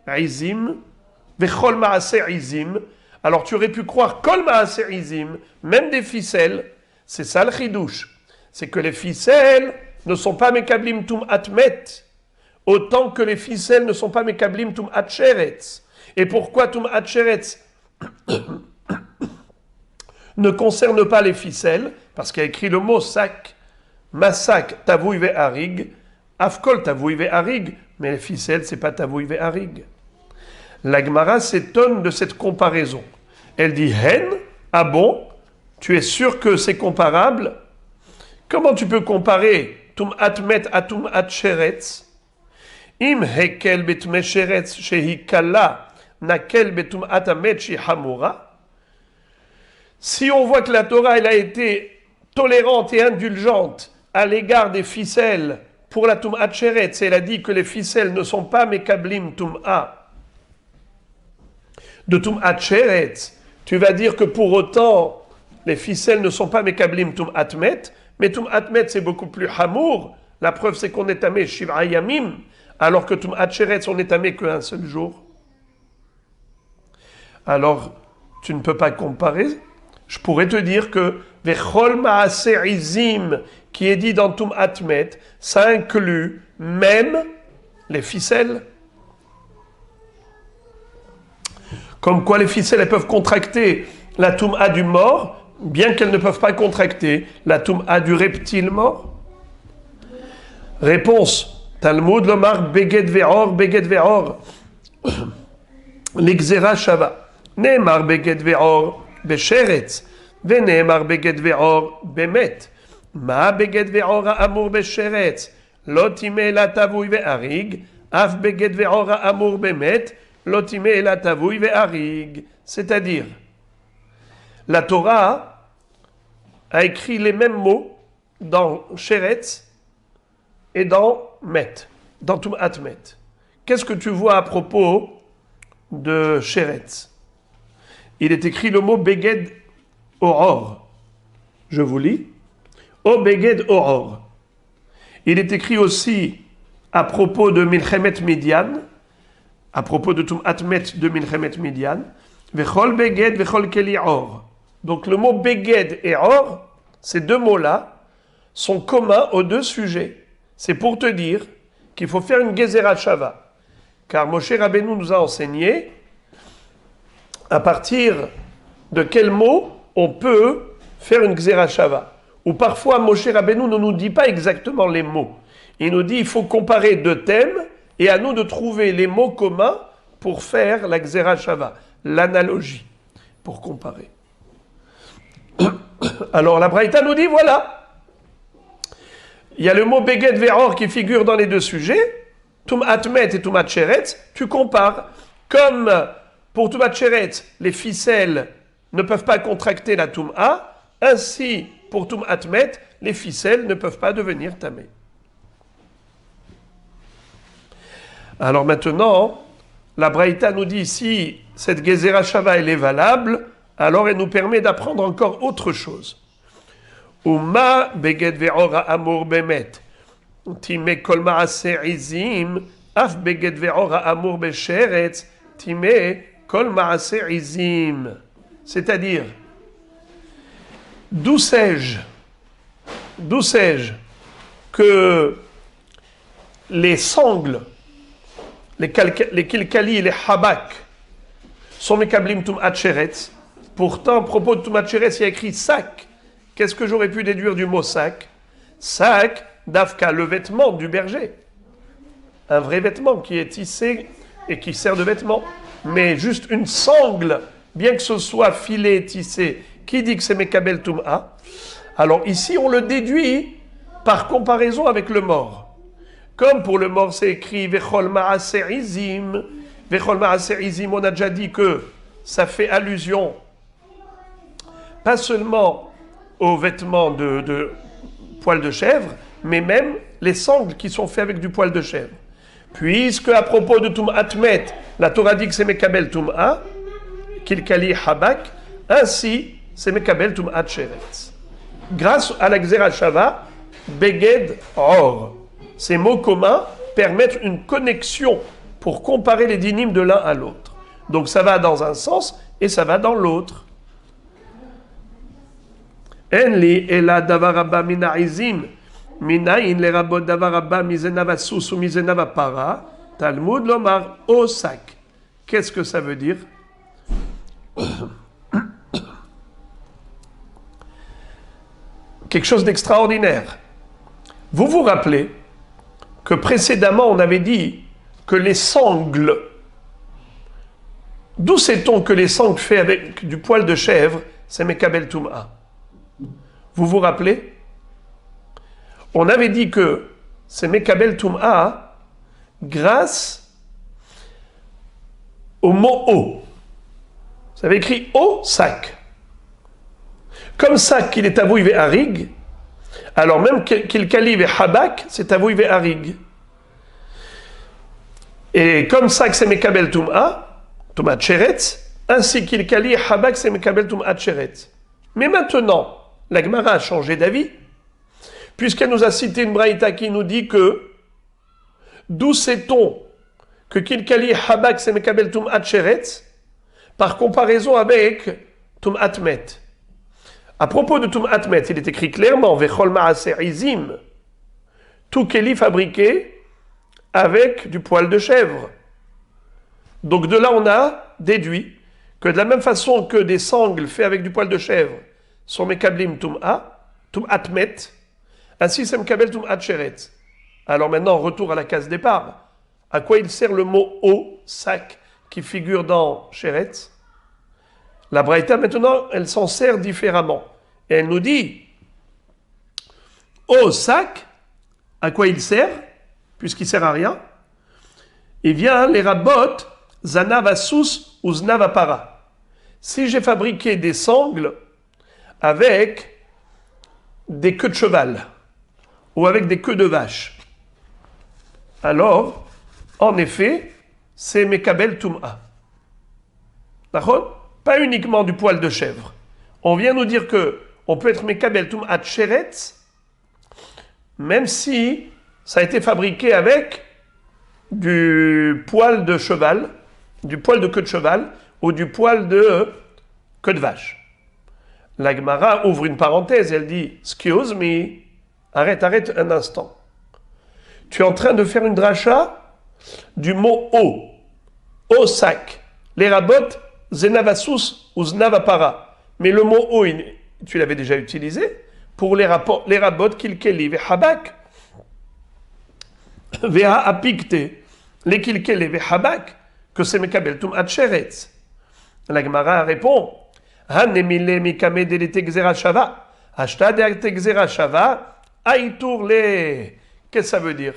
Izim, Vechol Maase Izim. Alors tu aurais pu croire Kol Maase Izim, même des ficelles, c'est ça le chidouche. C'est que les ficelles ne sont pas Mekablim Tum'at Met, autant que les ficelles ne sont pas Mekablim Tum'at Sheretz. Et pourquoi Tum'at Sheretz ne concerne pas les ficelles? Parce qu'il y a écrit le mot sac, Masak Tavouy ve Harig, Afkol Tavouy ve Harig, mais les ficelles, c'est pas Tavouy ve Harig. La Gemara s'étonne de cette comparaison. Elle dit Hen, ah bon, tu es sûr que c'est comparable? Comment tu peux comparer Tum'at Met à Tum'at Sheretz? Im hekel betme sheretz shehi kala, nakel betum'at met shi hamura. Si on voit que la Torah elle a été tolérante et indulgente à l'égard des ficelles pour la Tum'at Sheretz, elle a dit que les ficelles ne sont pas mekablim Tum'a de Tum'at Sheretz, tu vas dire que pour autant les ficelles ne sont pas mekablim Tum'at Met, mais Tum'at Met c'est beaucoup plus hamour. La preuve c'est qu'on est tamé Shiv'a Yamim, alors que Tum'at Sheretz on est tamé qu'un seul jour. Alors tu ne peux pas comparer. Je pourrais te dire que Vechol Maase Izim, qui est dit dans Tum'at Met, ça inclut même les ficelles. Comme quoi les ficelles, elles peuvent contracter la Tum'a du mort, bien qu'elles ne peuvent pas contracter la Tum'a du reptile mort. Réponse. Talmud lomar beged ve'or, l'exera shava. Ne'emar beged ve'or besheretz, ve'ne'emar beged ve'or bemet. Ma beged ve'or ha'amur besheretz, lo timeh la tavouy ve'harig, af beged ve'or ha'amur bemet, lo timeh la tavouy ve'harig. C'est-à-dire, la Torah a écrit les mêmes mots dans Sheretz et dans Met, dans Tum'at Met. Qu'est-ce que tu vois à propos de Sheretz? Il est écrit le mot Beged Oror. Je vous lis. O Beged Oror. Il est écrit aussi à propos de Milchemet Midian, à propos de Tum'at Met de Milchemet Midian, Vechol Beged, Vechol Keli Or. Donc le mot Beged et Or, ces deux mots-là, sont communs aux deux sujets. C'est pour te dire qu'il faut faire une Gezerah Shava. Car Moshe Rabbeinu nous a enseigné à partir de quel mot on peut faire une Gezerah Shava. Ou parfois Moshe Rabbeinu ne nous dit pas exactement les mots. Il nous dit qu'il faut comparer deux thèmes et à nous de trouver les mots communs pour faire la Gezerah Shava, l'analogie, pour comparer. Alors la Braïta nous dit voilà. Il y a le mot Beged Ve'or qui figure dans les deux sujets, Tum'at Met et Tum'at Sheretz, tu compares. Comme pour Tum'at Sheretz, les ficelles ne peuvent pas contracter la Tum'a, ainsi pour Tum'at Met, les ficelles ne peuvent pas devenir tamées. Alors maintenant, la Braïta nous dit ici, cette Gezerah Shava elle est valable, alors elle nous permet d'apprendre encore autre chose. Uma beged ve'or ha'amur bemet, timeh kol ma'aseh izim, af beged ve'or ha'amur besheretz, timeh kol ma'aseh izim. C'est-à-dire, d'où sais-je que les sangles, les kilkali et les habak sont mekablim tum'at sheretz. Pourtant, à propos de tum'at sheretz, il y a écrit sac. Qu'est-ce que j'aurais pu déduire du mot sac? Sac, dafka, le vêtement du berger. un vrai vêtement qui est tissé et qui sert de vêtement. Mais juste une sangle, bien que ce soit filé et tissé, qui dit que c'est Mekabel Tum'a? Alors ici, on le déduit par comparaison avec le mort. Comme pour le mort, c'est écrit Vechol Ma'aser Izim. Vechol Ma'aser Izim, on a déjà dit que ça fait allusion pas seulement aux vêtements de poil de chèvre, mais même les sangles qui sont faits avec du poil de chèvre. Puisque à propos de Tum'at Met, la Torah dit que c'est Mekabel Tum'a, Kilkali Habak, ainsi c'est Mekabel Tum'at Sheretz. Grâce à la Gzera Shava, Beged Or. Ces mots communs permettent une connexion pour comparer les dynimes de l'un à l'autre. Donc ça va dans un sens et ça va dans l'autre. Enli ela davar abba mina izim, minayin le rabot davar abba mizenava sus ou mizenava para, Talmud lomar osak. Qu'est-ce que ça veut dire? Quelque chose d'extraordinaire. Vous vous rappelez que précédemment on avait dit que les sangles, d'où sait-on que les sangles faits avec du poil de chèvre, c'est Mekabel Tum'a? Vous vous rappelez? On avait dit que c'est Mekabel Tum'a grâce au mot O. Vous avez écrit O, sac. Comme sac, il est avoué harig, alors même qu'il kalive habak, c'est avoué harig. Et comme sac, c'est Mekabel Tum'a, Tum'at Sheretz, ainsi qu'il kalive habak, c'est Mekabel Tum'at Sheretz. Mais maintenant, la Gemara a changé d'avis, puisqu'elle nous a cité une braïta qui nous dit que d'où sait-on que Kilkali Habak c'est Mekabel Tum'at Sheretz par comparaison avec Tum'at Met. À propos de Tum'at Met, il est écrit clairement Vechol Ma'aser Izim, tout keli fabriqué avec du poil de chèvre. Donc de là on a déduit que de la même façon que des sangles faits avec du poil de chèvre sont Mekablim Tum'at Met, ainsi c'est Mekabel Tum'at Sheretz. Alors maintenant, retour à la case départ. À quoi il sert le mot O, sac, qui figure dans Sheretz? La Braïta, maintenant, elle s'en sert différemment. Et elle nous dit, O, sac, à quoi il sert? Puisqu'il ne sert à rien. Il vient les rabot, zanavasus ou znavapara. Si j'ai fabriqué des sangles avec des queues de cheval ou avec des queues de vache, alors, en effet, c'est Mekabel Tum'a. D'accord? Pas uniquement du poil de chèvre. On vient nous dire que on peut être Mekabel Tum'at Sheretz, même si ça a été fabriqué avec du poil de cheval, du poil de queue de cheval, ou du poil de queue de vache. La Gemara ouvre une parenthèse, elle dit « Excuse me, arrête un instant. Tu es en train de faire une dracha du mot O, O sac. Les rabot, zenavasus ou znavapara. Mais le mot O, tu l'avais déjà utilisé pour les rabot kilkeli vehabak. Veha apikte, les kilkeli vehabak, que c'est Mekabel Tum'at Sheretz. La Gemara répond Hanemile mikame delete gzera shava. Ashta de gzera shava. Aïtour les. Qu'est-ce que ça veut dire?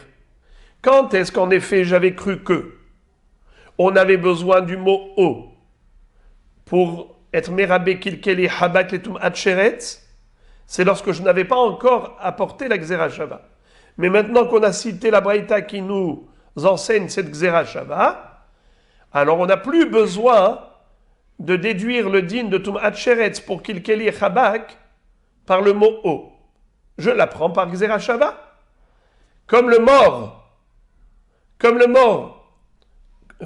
Quand est-ce qu'en effet j'avais cru que on avait besoin du mot O pour être merabé kilkeli habak letum atcheretz? C'est lorsque je n'avais pas encore apporté la gzera shava. Mais maintenant qu'on a cité la braïta qui nous enseigne cette gzera shava, alors on n'a plus besoin de déduire le din de tum atcheretz pour kilkeli habak par le mot O. Je l'apprends par gzera shava. Comme le mort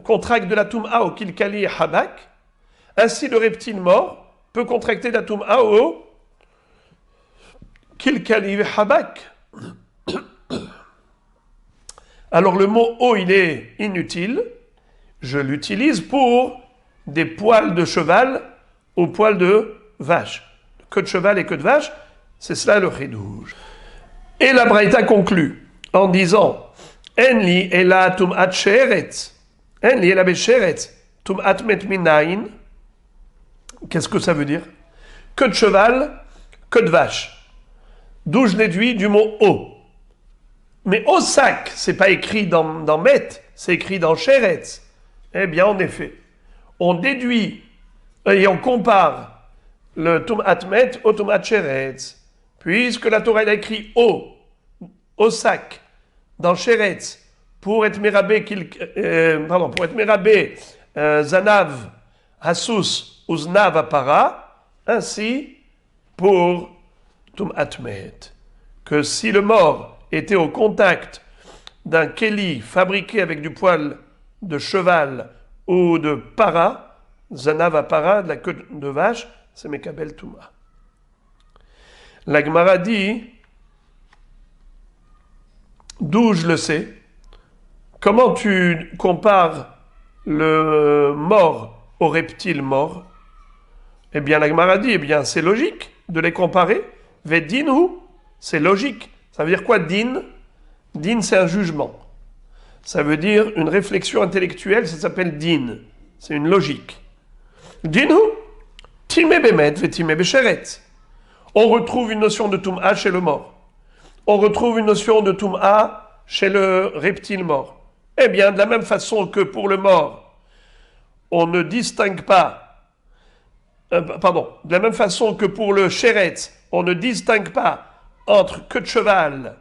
contracte de la Tum'a au Kilkali Habak, ainsi le reptile mort peut contracter la Tum'a au Kilkali Habak. Alors le mot O, il est inutile. Je l'utilise pour des poils de cheval ou poils de vache. Queue de cheval et queue de vache, c'est cela le chidouj. Et la Braïta conclut en disant Enli ela tum'at sheretz. Enli ela besheretz. Tum'at met minayin. Qu'est-ce que ça veut dire? Que de cheval, que de vache. D'où je déduis du mot O. Mais au sac, c'est pas écrit dans met, c'est écrit dans sheretz. Eh bien, en effet, on déduit et on compare le tum'at met au tum'at sheretz. Puisque la Torah a écrit au sac, dans sheretz, pour être mérabé, zanav, hasus, uznav, apara, ainsi pour tum'at met. Que si le mort était au contact d'un keli fabriqué avec du poil de cheval ou de para, zanav apara, de la queue de vache, c'est mekabel touma. La Gemara dit, d'où je le sais, comment tu compares le mort au reptile mort? Eh bien, la Gemara dit, c'est logique de les comparer. Vedinhu, c'est logique. Ça veut dire quoi, din? Din, c'est un jugement. Ça veut dire une réflexion intellectuelle, ça s'appelle din. C'est une logique. Dinhu, time bemet, vetime besheret. On retrouve une notion de tum'a chez le mort. On retrouve une notion de tum'a chez le reptile mort. Eh bien, de la même façon que pour le mort, on ne distingue pas, de la même façon que pour le sheretz, on ne distingue pas entre queue de cheval,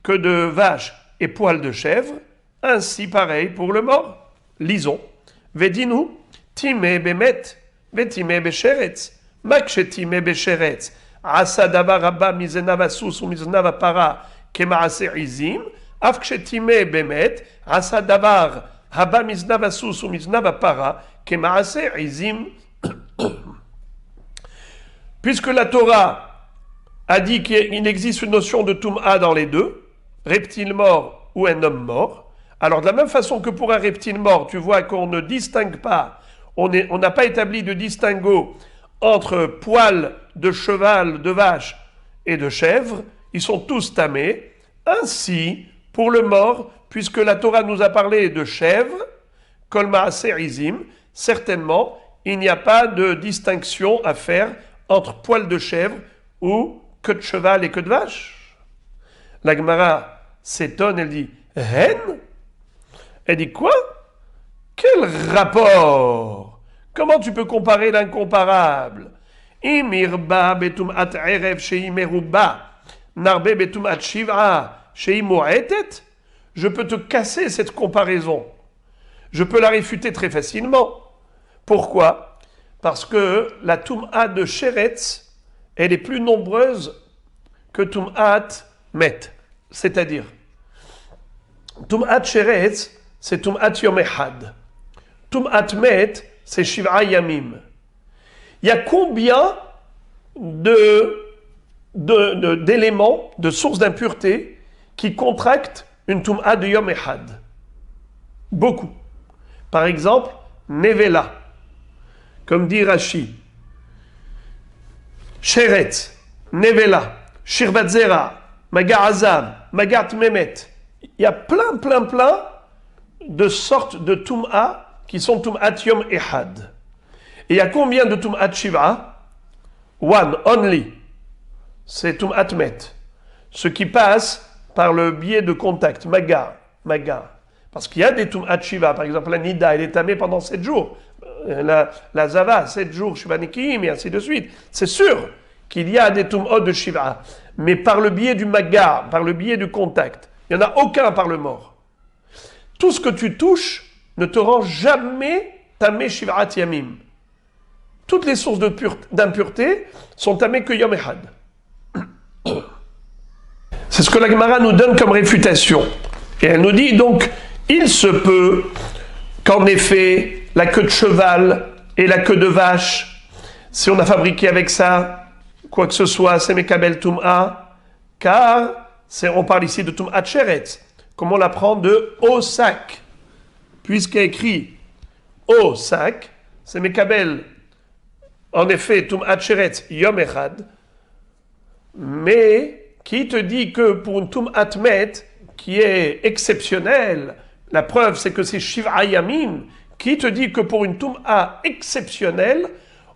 queue de vache et poil de chèvre, ainsi pareil pour le mort. Lisons. Vedinu, time bemet, vetime besheretz. Makchetime besheretz. Asa davar rabba mizenav asus ou mizenav apara kemaase izim. Afkchetime bemet. Asa davar rabba mizenav asus ou mizenav apara kemaase izim. Puisque la Torah a dit qu'il existe une notion de tum'a dans les deux, reptile mort ou un homme mort, alors de la même façon que pour un reptile mort, tu vois qu'on ne distingue pas, on n'a pas établi de distinguo entre poils de cheval, de vache et de chèvre, ils sont tous tamés. Ainsi, pour le mort, puisque la Torah nous a parlé de chèvre, kol ma'aser izim, certainement, il n'y a pas de distinction à faire entre poils de chèvre ou queue de cheval et queue de vache. La Gemara s'étonne, elle dit « Hen ?» Elle dit « Quoi ? Quel rapport ? Comment tu peux comparer l'incomparable ? Imirba betum'at erev shei meruba, narbe betum'at shiv'a shei mu'etet ?» Je peux te casser cette comparaison. Je peux la réfuter très facilement. Pourquoi ? Parce que la tum'a de sheretz, elle est plus nombreuse que tum'at met. C'est-à-dire, tum'at sheretz, c'est tum'at yom echad. Tum'at met, c'est shiv'a yamim. Il y a combien d'éléments, de sources d'impureté qui contractent une tum'a de yom echad? Beaucoup. Par exemple, nevela, comme dit Rashi, sheretz, nevela, shirbat zera, magar azam, magar tmemet. Il y a plein de sortes de tum'a qui sont tum'at yom echad. Et il y a combien de tum'at shiv'a? One, only. C'est tum'at met. Ce qui passe par le biais de contact, magar. Parce qu'il y a des tum'at shiv'a. Par exemple, la nida, elle est tamée pendant 7 jours. La zava, 7 jours, shiva nikim, et ainsi de suite. C'est sûr qu'il y a des tum'ot de shiv'a. Mais par le biais du magar, par le biais du contact, il n'y en a aucun par le mort. Tout ce que tu touches ne te rend jamais tamé shiv'at yamim. Toutes les sources d'impureté sont tamées que yom echad. C'est ce que la Gemara nous donne comme réfutation. Et elle nous dit donc, il se peut qu'en effet, la queue de cheval et la queue de vache, si on a fabriqué avec ça, quoi que ce soit, c'est mekabel tum'a, car on parle ici de tum'at sheretz. Comment on l'apprend de au sac? Puisqu'il y a écrit au sac, c'est mekabel. En effet, tum'at sheretz yom echad. Mais qui te dit que pour une tum'at met, qui est exceptionnelle, la preuve c'est que c'est Shiv'a Yamim qui te dit que pour une Toum'a exceptionnelle,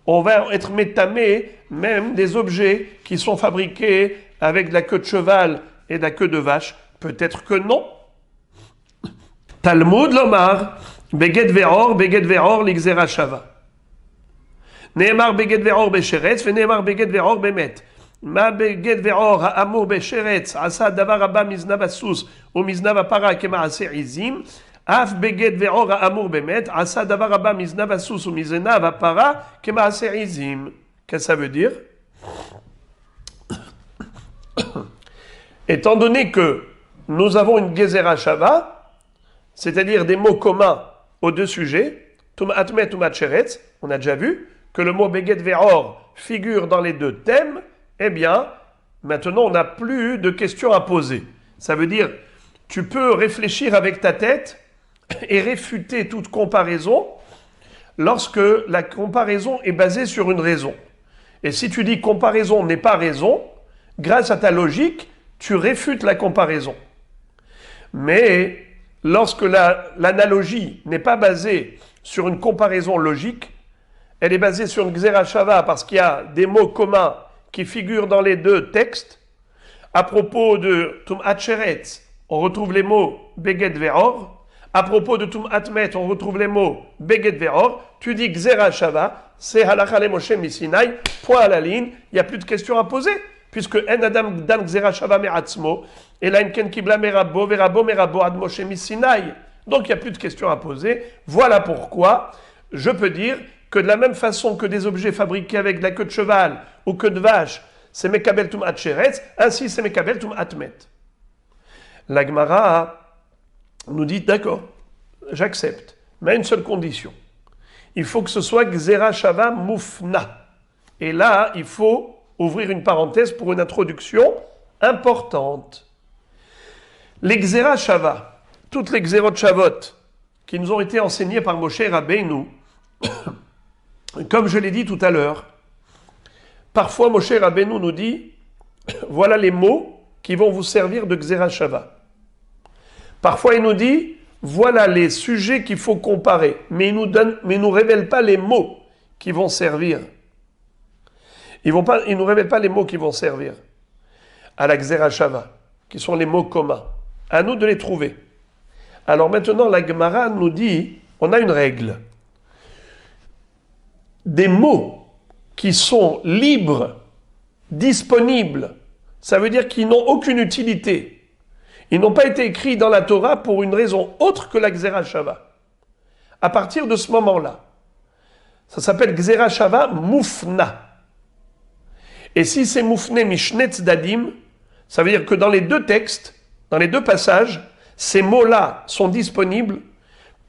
on va être métamé même des objets qui sont fabriqués avec de la queue de cheval et de la queue de vache. Peut-être que non. Talmud Lomar, Beged Ve'or, l'Ixera Shava. Neemar Beged Ve'or Besheretz, Neemar Beged Ve'or Bemet. Ma Beged Ve'or Ha'amur Besheretz, Asa Davar Abba Miznav Asus, ou Miznav Apara Kema'ase Izim, Af Beged Ve'or Ha'amur Bemet, Asa Davar Abba Miznav Asus, ou Miznav Apara Kema'ase Izim. Qu'est-ce que ça veut dire? Étant donné que nous avons une Gezerah Shava, c'est-à-dire des mots communs aux deux sujets, Tumat Met, Tumat Sheretz, on a déjà vu que le mot Beged Ve'or figure dans les deux thèmes, eh bien, maintenant on n'a plus de questions à poser. Ça veut dire, tu peux réfléchir avec ta tête et réfuter toute comparaison lorsque la comparaison est basée sur une raison. Et si tu dis comparaison n'est pas raison, grâce à ta logique, tu réfutes la comparaison. Mais lorsque l'analogie n'est pas basée sur une comparaison logique, elle est basée sur une Gzera Shava parce qu'il y a des mots communs qui figurent dans les deux textes. À propos de Tum'at Sheretz, on retrouve les mots Beged Ve'or. À propos de Tum'at Met, on retrouve les mots Beged Ve'or. Tu dis Gzera Shava, c'est Halacha le Moshe Misinai, point à la ligne, il n'y a plus de questions à poser. Puisque En Adam Dan Gzera Shava Me'atzmo, et la Enken Kibla Merabo, Verabo Merabo Ad Moshe Misinai. Donc il n'y a plus de questions à poser. Voilà pourquoi je peux dire que de la même façon que des objets fabriqués avec de la queue de cheval ou queue de vache, c'est Mekabel Tum'at Sheretz, ainsi c'est Mekabel Tum'at Met. La Gemara nous dit, d'accord, j'accepte, mais à une seule condition. Il faut que ce soit Gzera Shava Mufna. Et là, il faut ouvrir une parenthèse pour une introduction importante. Les Gzera Shava, toutes les Gzerot Shavot qui nous ont été enseignées par Moshe Rabbeinu, comme je l'ai dit tout à l'heure, parfois Moshe Rabbeinu nous dit, voilà les mots qui vont vous servir de Gzera Shava. Parfois il nous dit, voilà les sujets qu'il faut comparer, mais il nous révèle pas les mots qui vont servir. Il ne nous révèle pas les mots qui vont servir à la Gzera Shava, qui sont les mots communs. À nous de les trouver. Alors maintenant, la Gemara nous dit, on a une règle. Des mots qui sont libres, disponibles, ça veut dire qu'ils n'ont aucune utilité. Ils n'ont pas été écrits dans la Torah pour une raison autre que la Gzera Shava. À partir de ce moment-là, ça s'appelle Gzera Shava Mufna. Et si c'est Mufne Mishnetz Dadim, ça veut dire que dans les deux textes, dans les deux passages, ces mots-là sont disponibles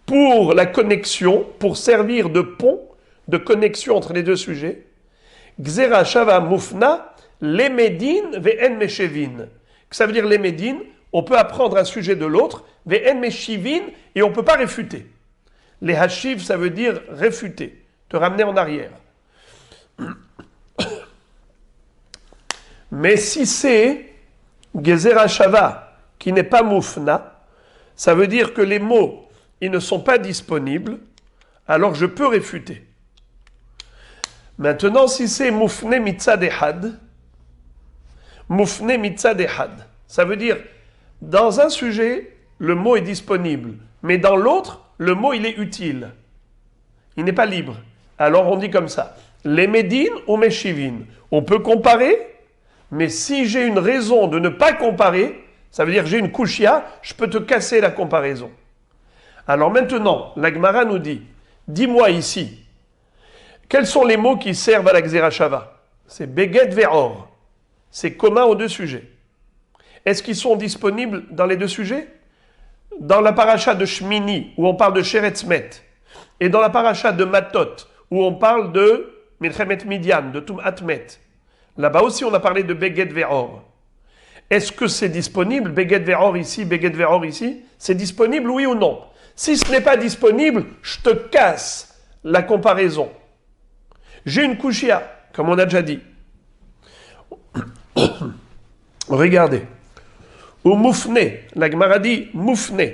pour la connexion, pour servir de pont, de connexion entre les deux sujets. Gzera Shava Mufna, Lemedin ve'en meshevin. Ça veut dire Lemedin, on peut apprendre un sujet de l'autre, ve'en meshivin, et on ne peut pas réfuter. Les hashiv, ça veut dire réfuter, te ramener en arrière. Mais si c'est Gzera Shava qui n'est pas Mufna, ça veut dire que les mots, ils ne sont pas disponibles, alors je peux réfuter. Maintenant, si c'est Mufne Mitzad Ehad, Mufne Mitzad Ehad, ça veut dire, dans un sujet, le mot est disponible, mais dans l'autre, le mot, il est utile. Il n'est pas libre. Alors on dit comme ça, les Médines ou Meshivin. On peut comparer, mais si j'ai une raison de ne pas comparer, ça veut dire que j'ai une kushia, je peux te casser la comparaison. Alors maintenant, la Gemara nous dit, dis-moi ici, quels sont les mots qui servent à la Gzera Shava? C'est Beged Ve'or. C'est commun aux deux sujets. Est-ce qu'ils sont disponibles dans les deux sujets? Dans la paracha de Shmini, où on parle de Sheretz Met, et dans la paracha de Matot, où on parle de Milchemet Midian, de Tum'at Met. Là-bas aussi, on a parlé de Beged Ve'or. Est-ce que c'est disponible, Beged Ve'or ici, Beged Ve'or ici? C'est disponible, oui ou non? Si ce n'est pas disponible, je te casse la comparaison. J'ai une kushia, comme on a déjà dit. Regardez. ou moufne. La Gemara dit moufne.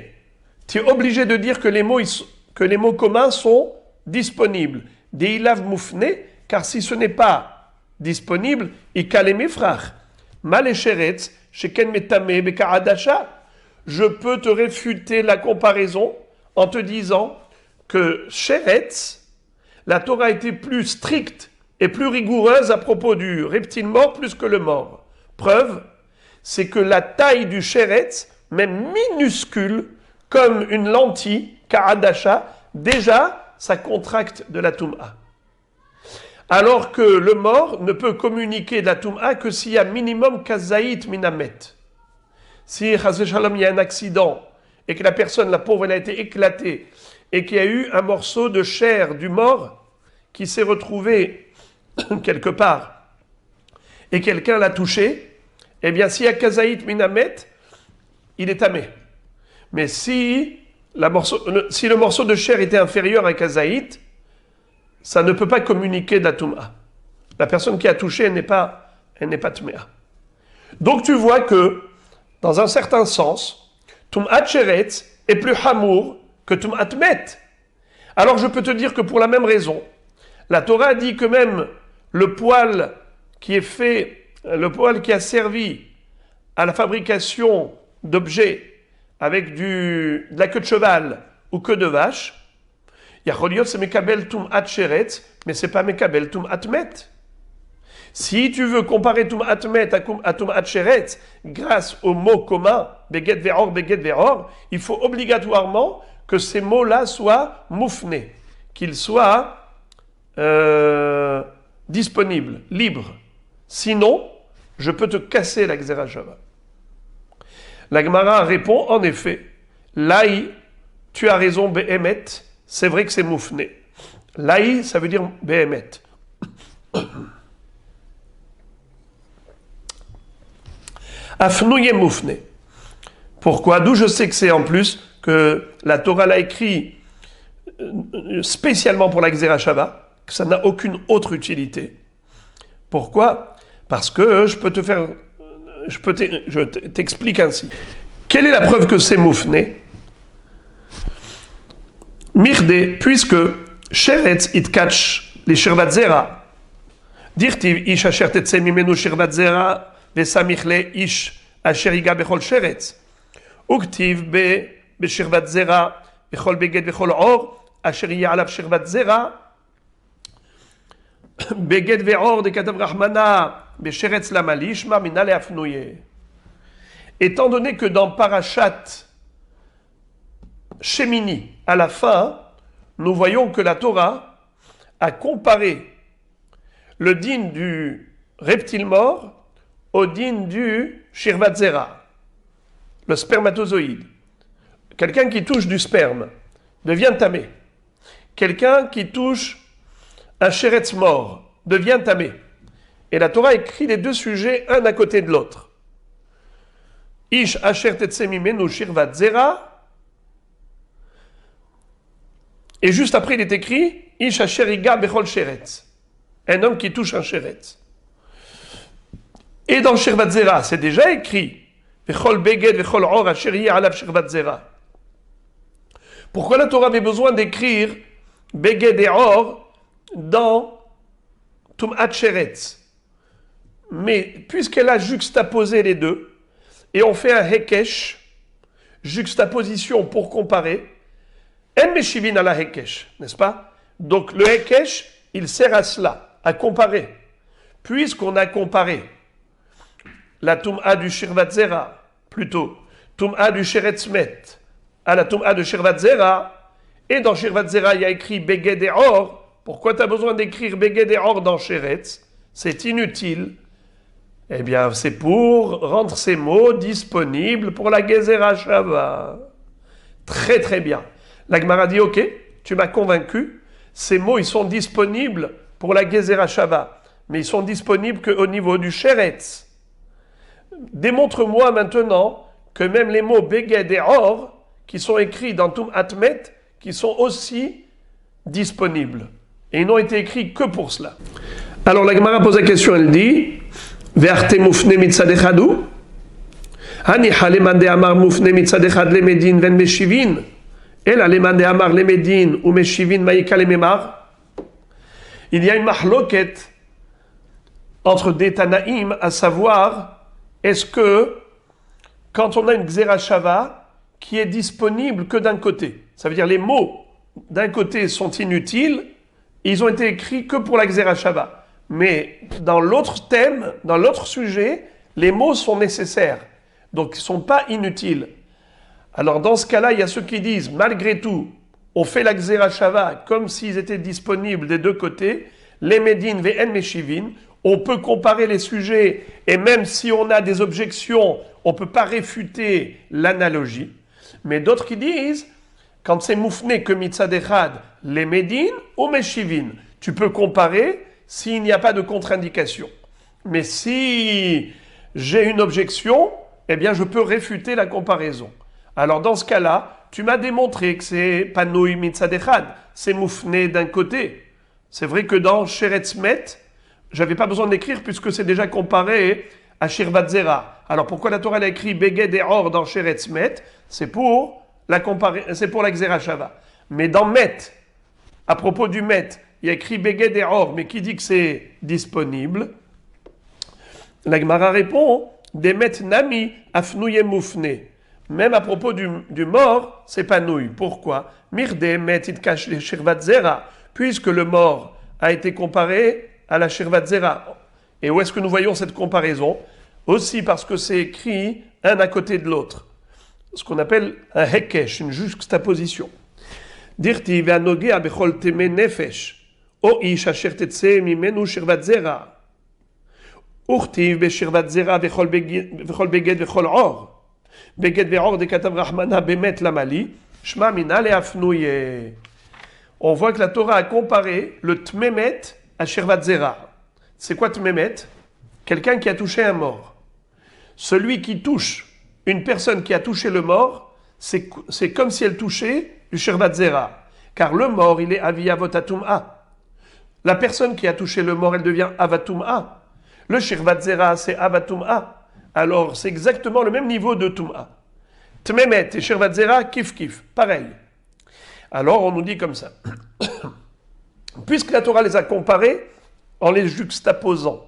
Tu es obligé de dire que les mots communs sont disponibles. Deilav moufne, car si ce n'est pas disponible, ikalemi frach. Malesheretz, sheken metame bekaadasha. Je peux te réfuter la comparaison en te disant que sheretz, la Torah a été plus stricte et plus rigoureuse à propos du reptile mort plus que le mort. Preuve, c'est que la taille du sheretz, même minuscule, comme une lentille, kaadasha, déjà, ça contracte de la toum'a. Alors que le mort ne peut communiquer de la toum'a que s'il y a minimum kazaït minamet. Si, chas v'shalom, il y a un accident et que la personne, la pauvre, elle a été éclatée et qu'il y a eu un morceau de chair du mort qui s'est retrouvé quelque part et quelqu'un l'a touché, eh bien, s'il y a kazaït minamet, il est tamé. Mais si le morceau de chair était inférieur à kazaït, ça ne peut pas communiquer de la toum'a. La personne qui a touché, elle n'est pas tméa. Donc tu vois que, dans un certain sens, toum'at sheretz est plus hamour que toum'at met. Alors je peux te dire que pour la même raison, la Torah dit que même le poil qui a servi à la fabrication d'objets avec de la queue de cheval ou queue de vache, Yacholiot c'est mekabel toum'at sheretz, mais c'est pas mekabel toum'at met. Si tu veux comparer toum'at met à toum'at sheretz, grâce aux mots communs, beged ve'or, il faut obligatoirement que ces mots-là soient moufnés, qu'ils soient disponibles, libres. Sinon, je peux te casser la Gzera Shava. La Gemara répond, en effet, Laï, tu as raison, Behemet, c'est vrai que c'est moufné. Laï, ça veut dire Behemet. Afnouye moufné. Pourquoi? D'où je sais que c'est en plus que la Torah l'a écrit spécialement pour la Gzera Shava, que ça n'a aucune autre utilité. Pourquoi? Parce que je t'explique ainsi. Quelle est la preuve que c'est moufné? Mirde, puisque sheretz itkach les shirvat zera, dirtiv ish asher tetse mimenu shirvat zera vesamich le ish asher yiga bechol sheretz, uktiv beshirvat zera bechol beged bechol or asher yiga alav shirvat zera beged ve'or de katav rachmana besheretz lamalishma minale afnouye. Étant donné que dans Parashat Shemini, à la fin, nous voyons que la Torah a comparé le din du reptile mort au din du shirvat zera, le spermatozoïde. Quelqu'un qui touche du sperme devient tamé. Quelqu'un qui touche un sheretz mort devient tamé. Et la Torah écrit les deux sujets un à côté de l'autre. Ish asher tetse mimenu shirvat zera. Et juste après, il est écrit Ish asher yiga bechol sheretz. Un homme qui touche un sheretz. Et dans shirvat zera, c'est déjà écrit Bechol beged bechol or asher yiga alav shirvat zera. Pourquoi la Torah avait besoin d'écrire beged et or dans Tum'at sheretz? Mais puisqu'elle a juxtaposé les deux, et on fait un hekesh, juxtaposition pour comparer, en meshivin à la hekesh, n'est-ce pas? Donc le hekesh, il sert à cela, à comparer. Puisqu'on a comparé la Tum'a du shirvat zera, plutôt Tum'a du sheretz met, à la Tum'a de shirvat zera, et dans shirvat zera, il y a écrit beged et or. Pourquoi tu as besoin d'écrire beged et or dans sheretz? C'est inutile. Eh bien, c'est pour rendre ces mots disponibles pour la Gzera Shava. Très très bien. La Gemara dit, ok, tu m'as convaincu, ces mots, ils sont disponibles pour la Gzera Shava, mais ils sont disponibles qu'au niveau du sheretz. Démontre-moi maintenant que même les mots beged et or, qui sont écrits dans Tum'at met, qui sont aussi disponibles. Et ils n'ont été écrits que pour cela. Alors la Gemara pose la question, elle dit, Ve'arte mufne mitzad echadu. Hanicha leman de amar mufne mitzad echad lemedin ven meshivin. Ela leman de amar lemedin ou meshivin maïka lememar. Il y a une mahloket entre des Tanaïm, à savoir, est-ce que quand on a une Xerashava qui est disponible que d'un côté, ça veut dire les mots d'un côté sont inutiles, ils ont été écrits que pour la Xerashava. Mais dans l'autre thème, dans l'autre sujet, les mots sont nécessaires, donc ils ne sont pas inutiles. Alors dans ce cas-là, il y a ceux qui disent, malgré tout, on fait la Xerashava comme s'ils étaient disponibles des deux côtés, les Médines vn Meshivin, on peut comparer les sujets, et même si on a des objections, on ne peut pas réfuter l'analogie. Mais d'autres qui disent, quand c'est moufné que mitzad echad, les Médines ou Meshivin, tu peux comparer s'il n'y a pas de contre-indication. Mais si j'ai une objection, eh bien je peux réfuter la comparaison. Alors dans ce cas-là, tu m'as démontré que c'est panoui mitzad echad, c'est moufné d'un côté. C'est vrai que dans Sheretz Met, j'avais pas besoin d'écrire puisque c'est déjà comparé à Shirvat Zera. Alors pourquoi la Torah a écrit Beged et Or dans Sheretz Met? C'est pour la Xerashava. Mais dans Met, à propos du Met, il y a écrit Beged et Or, mais qui dit que c'est disponible? La Gemara répond des Met Nami Afnouye Moufne. Même à propos du mort, c'est pas nouille. Pourquoi? Mirde Met Itkash Shirvat Zera, puisque le mort a été comparé à la Shirvat Zera. Et où est-ce que nous voyons cette comparaison? Aussi parce que c'est écrit un à côté de l'autre. Ce qu'on appelle un hekesh, une juxtaposition. Dirti ve'anogea bechol teme nefesh, o ish asher tetse mimenu Shirvat Zera. Urtiv beshirvat Zera vechol beged vechol or. Beged ve'or de katav Rahmana bemet lamali, shma mina le'afnouye. On voit que la Torah a comparé le tmemet à Shirvat Zera. C'est quoi Tmemet? Quelqu'un qui a touché un mort. Celui qui touche une personne qui a touché le mort, c'est comme si elle touchait du Shirvat Zera. Car le mort, il est Aviyavot Atum'a. La personne qui a touché le mort, elle devient Avatum'a. Le Shirvat Zera, c'est Avatum'a. Alors, c'est exactement le même niveau de Tum'a. Tmemet et Shirvat Zera, kif kif, pareil. Alors, on nous dit comme ça. Puisque la Torah les a comparés en les juxtaposant,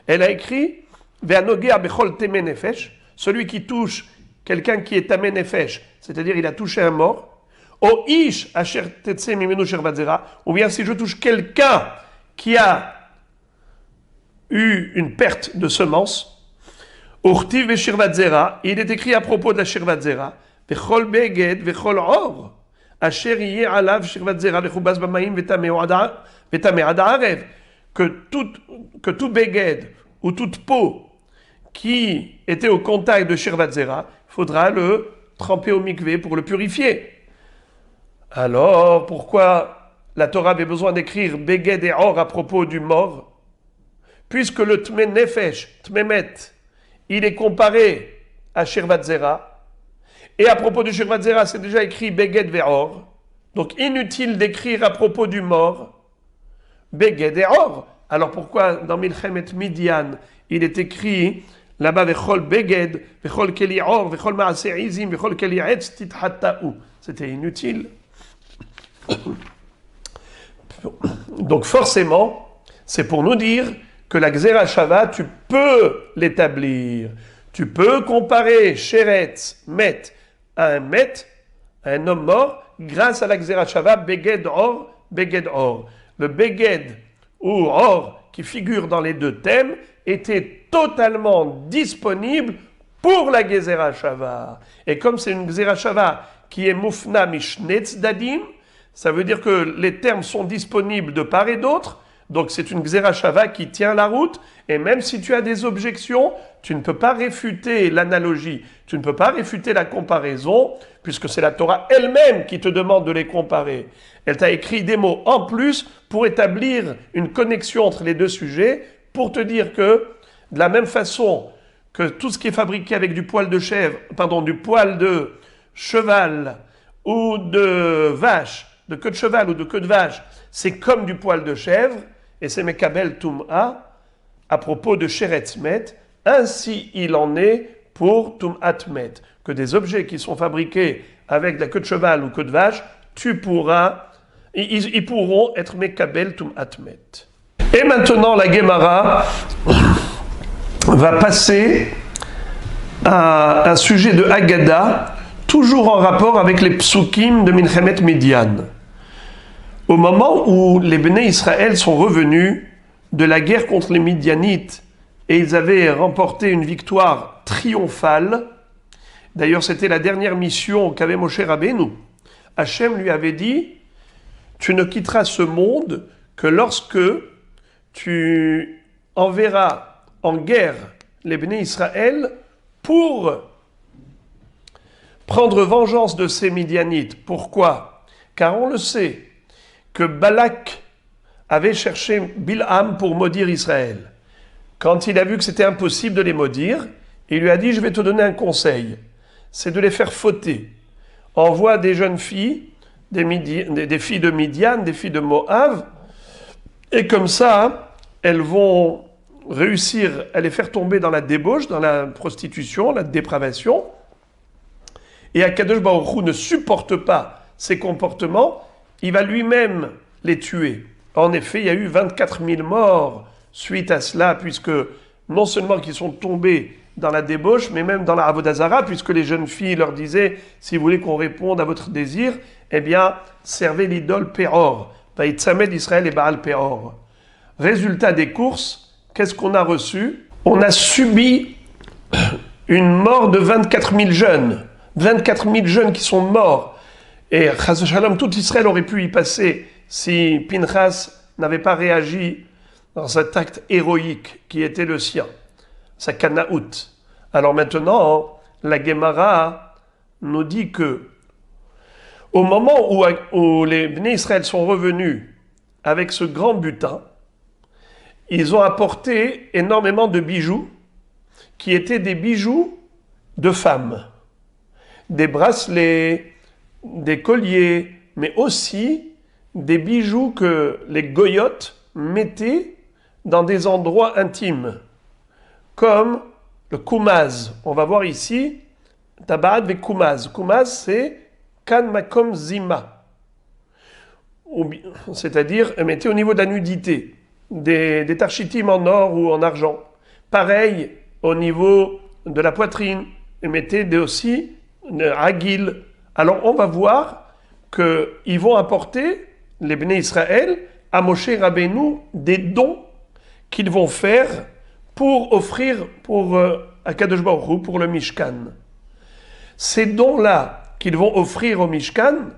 elle a écrit Ve'anogea bechol teme nefesh, celui qui touche quelqu'un qui est tamé nefesh, c'est-à-dire il a touché un mort, o ish asher tetse mimenu shirvat zera, ou bien si je touche quelqu'un qui a eu une perte de semence, urtiv ve shirvat zera, il est écrit à propos de la shirvat zera, vechol beged vechol or. Que tout beged ou toute peau qui était au contact de Shirvat Zera, il faudra le tremper au mikvé pour le purifier. Alors, pourquoi la Torah avait besoin d'écrire beged et or à propos du mort? Puisque le tme nefesh, tmemet, il est comparé à Shirvat Zera. Et à propos du Shirvat Zera, c'est déjà écrit Beged ve'or. Donc inutile d'écrire à propos du mort Beged ve'or. Alors pourquoi dans Milchemet Midian, il est écrit là-bas Vechol Beged, Vechol Keli Or, Vechol Maase Izim, Vechol Keli Etz Tithatta'u. C'était inutile. Donc forcément, c'est pour nous dire que la Xerashava, tu peux l'établir. Tu peux comparer Sheretz, Met, à un homme mort, grâce à la Xerashava, Beged Or, Beged Or. Le Beged ou Or, qui figure dans les deux thèmes, était totalement disponible pour la Xerashava. Et comme c'est une Xerashava qui est Mufna Mishnetz Dadim, ça veut dire que les termes sont disponibles de part et d'autre. Donc c'est une Xerashava qui tient la route, et même si tu as des objections, tu ne peux pas réfuter l'analogie, tu ne peux pas réfuter la comparaison, puisque c'est la Torah elle-même qui te demande de les comparer. Elle t'a écrit des mots en plus pour établir une connexion entre les deux sujets, pour te dire que, de la même façon que tout ce qui est fabriqué avec du poil de du poil de cheval ou de vache, de queue de cheval ou de queue de vache, c'est comme du poil de chèvre, et c'est Mekabel Tum'a, à propos de Sheretz Met, ainsi il en est pour Tum'at Met. Que des objets qui sont fabriqués avec de la queue de cheval ou queue de vache, ils pourront être Mekabel Tum'at Met. Et maintenant, la Gemara va passer à un sujet de Haggadah, toujours en rapport avec les psukim de Milchemet Midian. Au moment où les Béné Israël sont revenus de la guerre contre les Midianites et ils avaient remporté une victoire triomphale, d'ailleurs c'était la dernière mission qu'avait Moshe Rabbeinu, Hachem lui avait dit « Tu ne quitteras ce monde que lorsque tu enverras en guerre les Béné Israël pour prendre vengeance de ces Midianites. » Pourquoi ? Car on le sait, que Balak avait cherché Bilham pour maudire Israël. Quand il a vu que c'était impossible de les maudire, il lui a dit « Je vais te donner un conseil, c'est de les faire fauter. Envoie des jeunes filles, des filles de Midian, des filles de Moab, et comme ça, elles vont réussir à les faire tomber dans la débauche, dans la prostitution, la dépravation. Et Akadosh Baruch Hu ne supporte pas ces comportements, il va lui-même les tuer. En effet, il y a eu 24 000 morts suite à cela, puisque non seulement qu'ils sont tombés dans la débauche, mais même dans la Avodah Zara, puisque les jeunes filles leur disaient, si vous voulez qu'on réponde à votre désir, eh bien, servez l'idole Péor. Vaïtzamed Israël et Baal Péor. Résultat des courses, qu'est-ce qu'on a reçu ? On a subi une mort de 24 000 jeunes. 24 000 jeunes qui sont morts. Et Chas Shalom, tout Israël aurait pu y passer si Pinchas n'avait pas réagi dans cet acte héroïque qui était le sien, sa Kanaout. Alors maintenant, la Gemara nous dit que au moment où les Bnei Israël sont revenus avec ce grand butin, ils ont apporté énormément de bijoux qui étaient des bijoux de femmes, des bracelets, des colliers, mais aussi des bijoux que les goyotes mettaient dans des endroits intimes, comme le koumaz. On va voir ici, tabaat avec koumaz. Koumaz, c'est kan makom zima, c'est-à-dire mettez au niveau de la nudité, des tarchitim en or ou en argent. Pareil au niveau de la poitrine, et mettez aussi agil. Alors on va voir qu'ils vont apporter, les Bnei Israël, à Moshe Rabbeinu des dons qu'ils vont faire pour offrir pour Akadosh Baruch Hu, pour le Mishkan. Ces dons-là qu'ils vont offrir au Mishkan,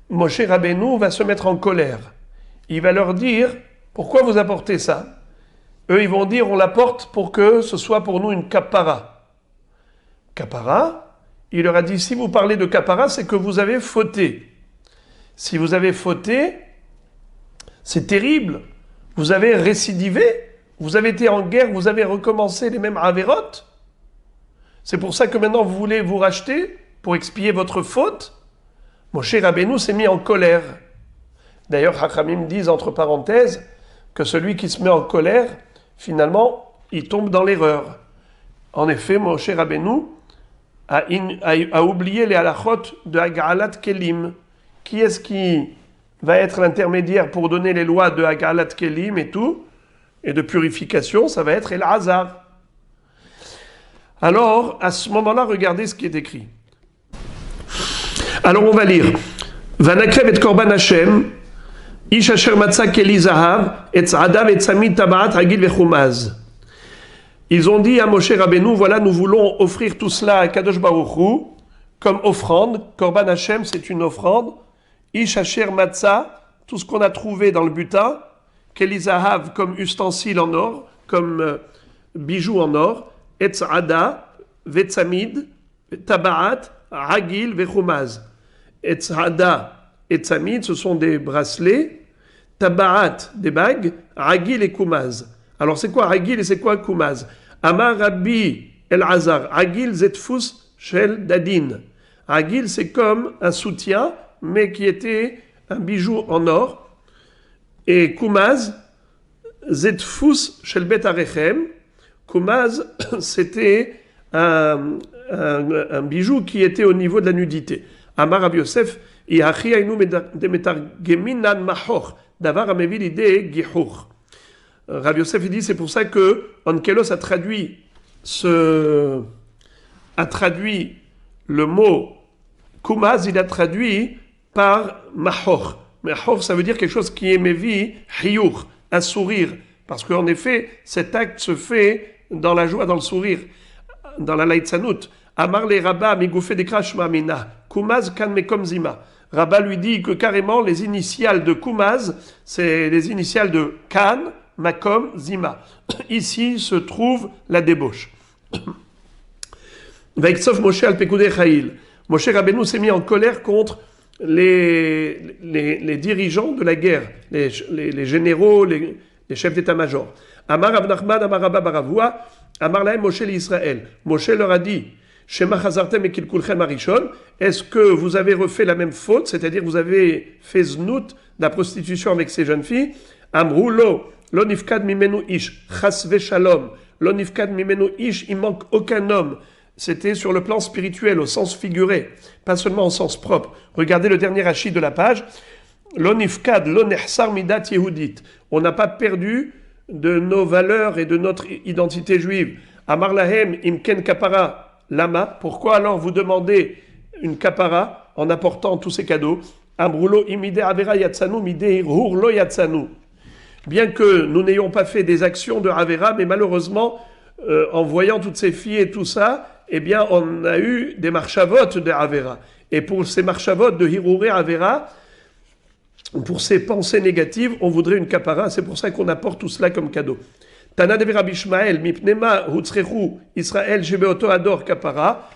Moshe Rabbeinu va se mettre en colère. Il va leur dire, pourquoi vous apportez ça ? Eux, ils vont dire, on l'apporte pour que ce soit pour nous une kapara. Kapara ? Il leur a dit, si vous parlez de kapara, c'est que vous avez fauté. Si vous avez fauté, c'est terrible. Vous avez récidivé, vous avez été en guerre, vous avez recommencé les mêmes avérotes. C'est pour ça que maintenant vous voulez vous racheter pour expier votre faute. Moshe Rabbeinu s'est mis en colère. D'ailleurs, Chachamim disent entre parenthèses que celui qui se met en colère, finalement, il tombe dans l'erreur. En effet, Moshe Rabbeinu a oublié les halachot de Hagalat Kelim. Qui est-ce qui va être l'intermédiaire pour donner les lois de Hagalat Kelim et tout, et de purification? Ça va être El-Hazar. Alors, à ce moment-là, regardez ce qui est écrit. Alors, on va lire. Vanakrev et Korban Hashem, Ish Asher Matzah Keli Zahav, et Tzadav et Tzamid Tabaat Hagil Vechumaz. Ils ont dit à Moshe Rabbeinu, voilà, nous voulons offrir tout cela à Kadosh Baruch Hu comme offrande. Korban Hashem, c'est une offrande. Ish Asher Matzah, tout ce qu'on a trouvé dans le butin. Keli Zahav, comme ustensile en or, comme bijoux en or. Etzada, Vetzamid, Tabaat, Hagil, Vechumaz. Etzada et Tzamid, ce sont des bracelets. Tabaat, des bagues. Hagil et Kumaz. Alors c'est quoi Hagil et c'est quoi Kumaz? Amar Rabbi El-Hazar. Hagil zetfus shel dadin. Hagil, c'est comme un soutien, mais qui était un bijou en or. Et Kumaz, zetfus shel bet arechem. Kumaz, c'était un bijou qui était au niveau de la nudité. Amar Rabbi Yosef, Iachi ainu metargeminan mahor, davar amevi l'idée gihur. Rabbi Yosef dit c'est pour ça que Onkelos a traduit le mot kumaz, il a traduit par mahor. Mahor, ça veut dire quelque chose qui est mevi hiyur, un sourire, parce qu'en effet cet acte se fait dans la joie, dans le sourire, dans la laïtzanout. Amar le Rabba migoufé de krashma mina kumaz kan mekom zima. Rabba lui dit que carrément les initiales de kumaz, c'est les initiales de kan, makom, zima. Ici se trouve la débauche. Vaiksov Moshe al Pekudei Chayil. Moshe Rabbeinu s'est mis en colère contre les dirigeants de la guerre, les généraux, les chefs d'état-major. Amar Rav Nachman, Amar Rabba Baravua, Amar Lahem Moshe l'Israël. Moshe leur a dit, Shema Chazartem ekilkulchem arishon, est-ce que vous avez refait la même faute, c'est-à-dire vous avez fait znout, la prostitution avec ces jeunes filles? Amrou lo nifkad mimenu ish, chasve shalom, lo nifkad mimenu ish, il manque aucun homme. C'était sur le plan spirituel, au sens figuré, pas seulement au sens propre. Regardez le dernier rachis de la page. Lo nifkad, lo nehsar midat yehudit. On n'a pas perdu de nos valeurs et de notre identité juive. Amar lahem imken kapara lama. Pourquoi alors vous demandez une kapara en apportant tous ces cadeaux? Amrulo imide avera yatsanu mide hirhur lo yatsanu. Bien que nous n'ayons pas fait des actions de avera, mais malheureusement, en voyant toutes ces filles et tout ça, eh bien, on a eu des marchavot de avera. Et pour ces marchavot de hirhur et avera, pour ces pensées négatives, on voudrait une kapara. C'est pour ça qu'on apporte tout cela comme cadeau. Tana de Rabbi Ishmael, mipnema hutzrechu Israël shebeoto ador kapara.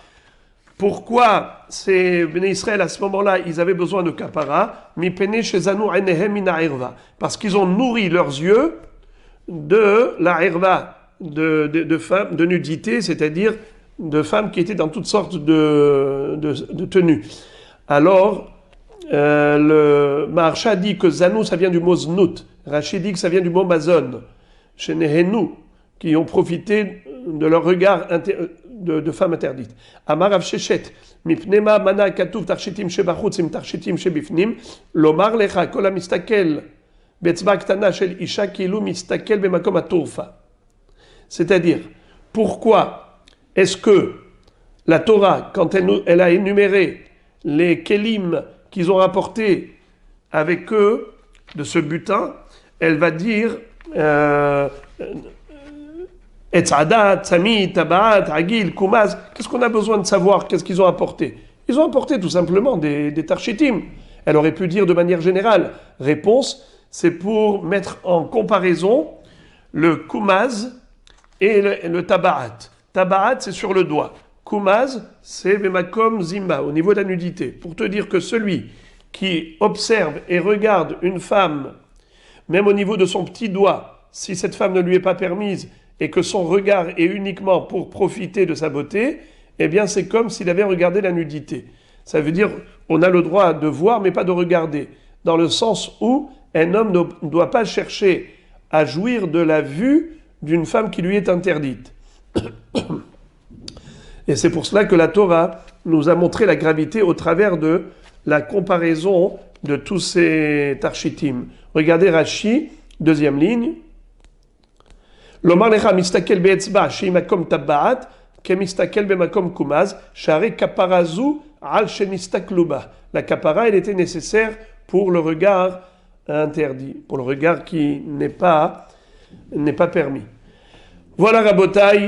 Pourquoi ces Bnei Israël à ce moment-là, ils avaient besoin de kapara? Mipene shezanu enehem mina irva. Parce qu'ils ont nourri leurs yeux de la irva, de femmes, de nudité, c'est-à-dire de femmes qui étaient dans toutes sortes de tenues. Alors, le Maharsha dit que Zanou, ça vient du mot Znout. Rachid dit que ça vient du mot Mazon. Chez Nehenu, qui ont profité de leur regard de femmes interdites. Amar Rav Shechet, Mipnema mana katuv tarshitim shebachutz im tarshitim shebifnim, lomar lecha kol hamistakel betzba ktana shel isha kilu mistakel bemakom haturfa. C'est-à-dire, pourquoi est-ce que la Torah, quand elle a énuméré les kelim qu'ils ont rapportés avec eux de ce butin, elle va dire Etzadat, Samit, Tabaat, Agil, Kumaz. Qu'est-ce qu'on a besoin de savoir? Qu'est-ce qu'ils ont apporté? Ils ont apporté tout simplement des tarshitim. Elle aurait pu dire de manière générale. Réponse, c'est pour mettre en comparaison le Kumaz et le Tabaat. Tabaat, c'est sur le doigt. Kumaz, c'est Bemakom Zimba, au niveau de la nudité. Pour te dire que celui qui observe et regarde une femme, même au niveau de son petit doigt, si cette femme ne lui est pas permise et que son regard est uniquement pour profiter de sa beauté, eh bien c'est comme s'il avait regardé la nudité. Ça veut dire on a le droit de voir mais pas de regarder, dans le sens où un homme ne doit pas chercher à jouir de la vue d'une femme qui lui est interdite. Et c'est pour cela que la Torah nous a montré la gravité au travers de la comparaison de tous ces tarshitim. Regardez Rashi, deuxième ligne. Lomar lecha mistakel be'etzba sheimakom tabaat kemistakel be'makom kumaz share kaparazu al shenistakluba. La kapara, elle était nécessaire pour le regard interdit, pour le regard qui n'est pas permis. Voilà Rabotai.